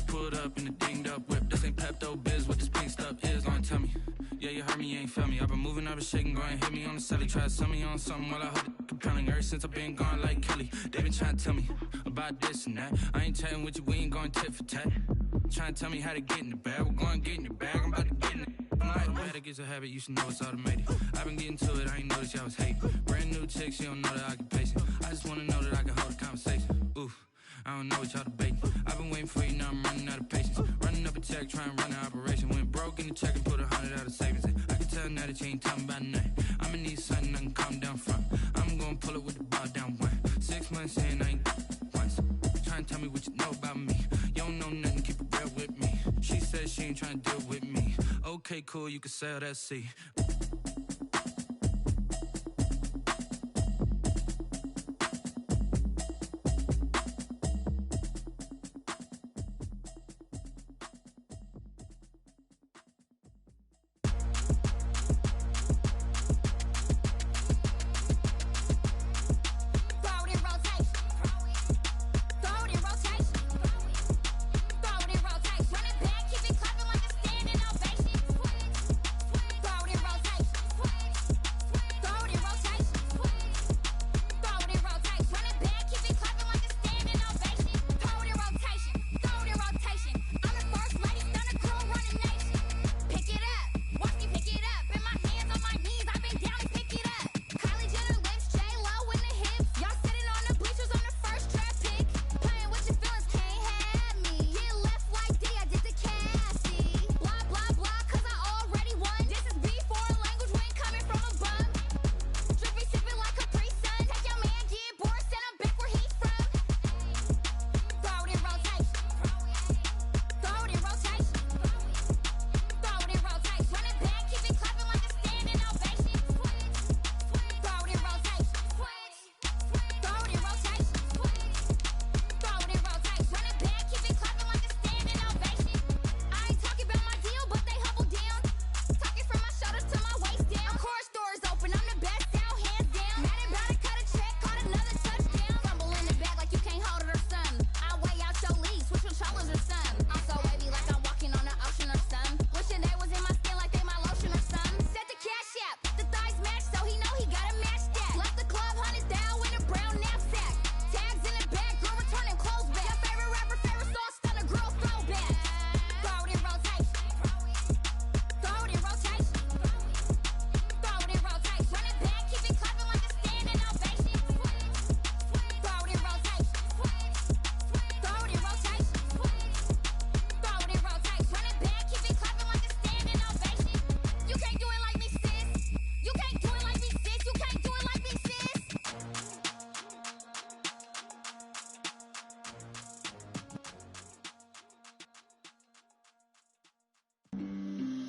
Pulled up in the dinged up whip. This ain't Pepto-Biz, what this pink stuff is. Long tell me. Yeah, you heard me, you ain't felt me. I've been moving up the shaking, go and hit me on the celly. Try to sell me on something while I hold it compelling. Ever since I've been gone like Kelly, they been trying to tell me about this and that. I ain't chatting with you, we ain't going tit for tat. Trying to tell me how to get in the bag. We're going to get in the bag, I'm about to get in it. I'm like, automatic is a habit, you should know it's automated. I've been getting to it, I ain't noticed y'all was hating. Brand new chick, she don't know that I can pace it. I just wanna know that I can hold a conversation. Oof, I don't know what y'all debating. I've been waiting for you, now I'm running out of patience. Running up a check, trying to run an operation. Went broke in the check and put 100 out of savings in. I can tell now that you ain't talking about nothing. I'ma need something I can calm down from. I'm gonna pull it with the ball down one. 6 months in, I ain't once. Trying to tell me what you know about me. You don't know nothing, keep it real with me. She said she ain't trying to deal with me. Okay, cool, you can sell that seat.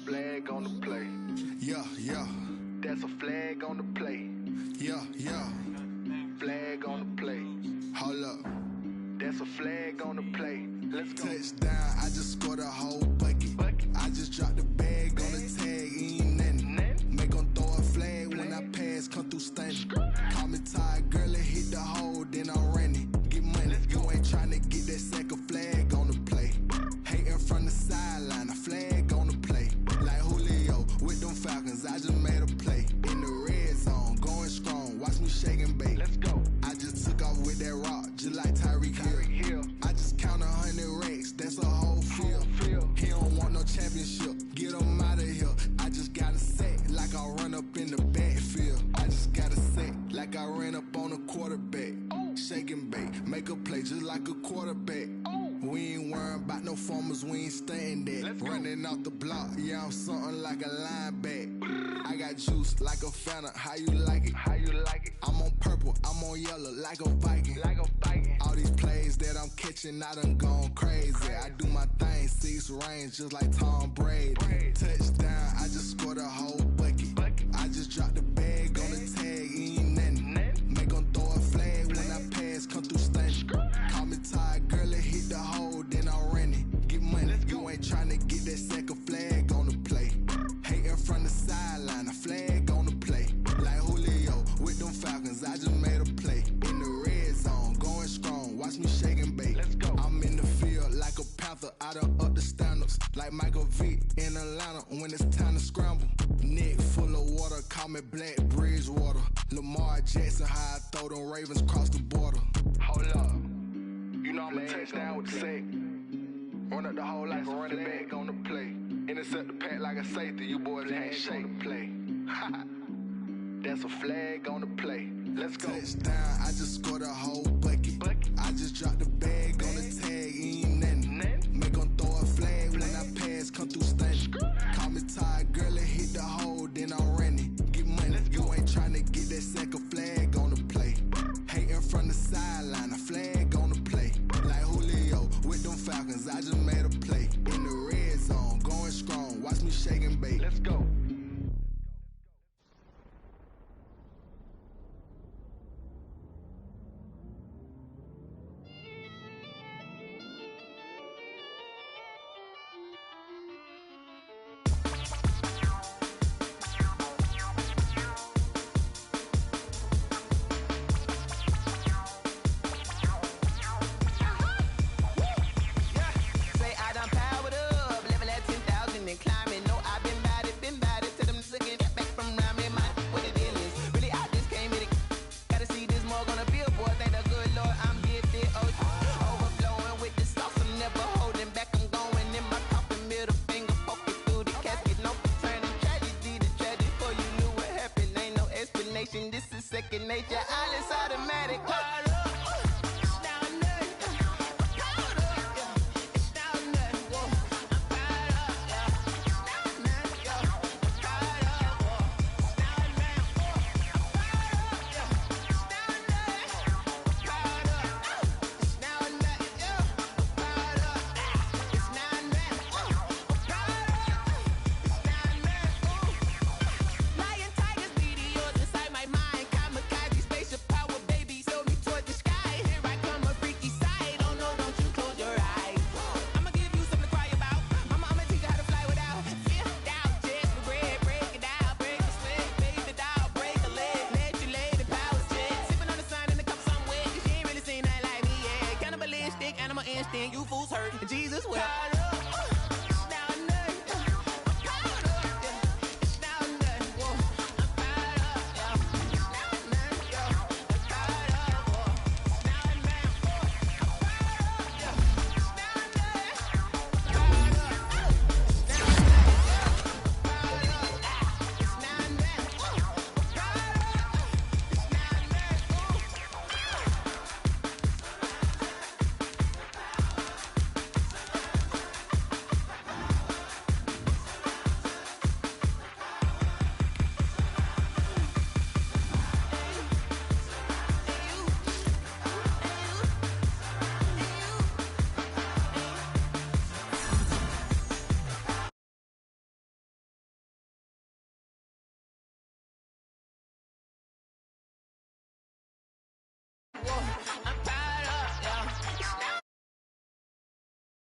Flag on the play. Yeah, yeah. That's a flag on the play. Yeah, yeah. Flag on the play. Hold up. That's a flag on the play. Let's go. Touchdown, I just scored a whole bucket. I just dropped the bag on the tag, ain't nothing. Make them throw a flag when I pass, come through stunning. Call me tired, girl, and hit the hole, then I'm running. Get money, you ain't trying to get that second flag on the play. Hating from the sideline, a flag on the play. Like Julio with them Falcons, I just made a play. In the red zone, going strong, watch me shake and bake. Let's go. I just took off with that rock, just like Tyreek Hill. I just count 100 racks, that's a whole field. He don't want no championship, get him out of here. I just gotta set like I run up in the backfield. I just gotta set like I ran up on a quarterback. Shake and bake, make a play just like a quarterback. We ain't worrying about no formers, we ain't staying there. Running off the block, yeah, I'm something like a linebacker. I got juice like a Fanta, how you like it? How you like it? I'm on purple, I'm on yellow, like a Viking. Like a Viking. All these plays that I'm catching, I done gone crazy. I do my thing, 6 range, just like Tom Brady. Touchdown, I just scored a whole bucket. I just dropped the bag on the tag, ain't nothing. Make them throw a flag when I pass, come through stunning. Call me tired, girl, and hit the hole, then I'm running. Get money, you ain't trying to get that second flag on the play. Hating from the sideline, a flag on the play. Like Julio with them Falcons, I just made a play. In the red zone, going strong, watch me shake and bake. Let's go. I'm in the field like a panther, I done up the standards. Like Michael Vick in Atlanta when it's time to scramble. Nick Jackson, how I throw them Ravens across the border. Hold up. You know I'm a touchdown with the sack. Run up the hole like a running back on the play. Intercept the pack like a safety. You boys ain't shake the play. That's a flag on the play. Let's go. Touchdown, I just scored a whole bucket. I just dropped the bag on the tag, ain't nothing. Make 'em throw a flag when I pass, come through stunning. Call me tired, girl, it hit the hole, then I'm running. Get money, you ain't tryna get that second flag on the play. Hating from the sideline, a flag on the play. Like Julio with them Falcons, I just made a play. In the red zone, going strong, watch me shake and bake. Let's go. This is second nature, all is automatic. Instinct, animal instinct, you fools hurt. Jesus will.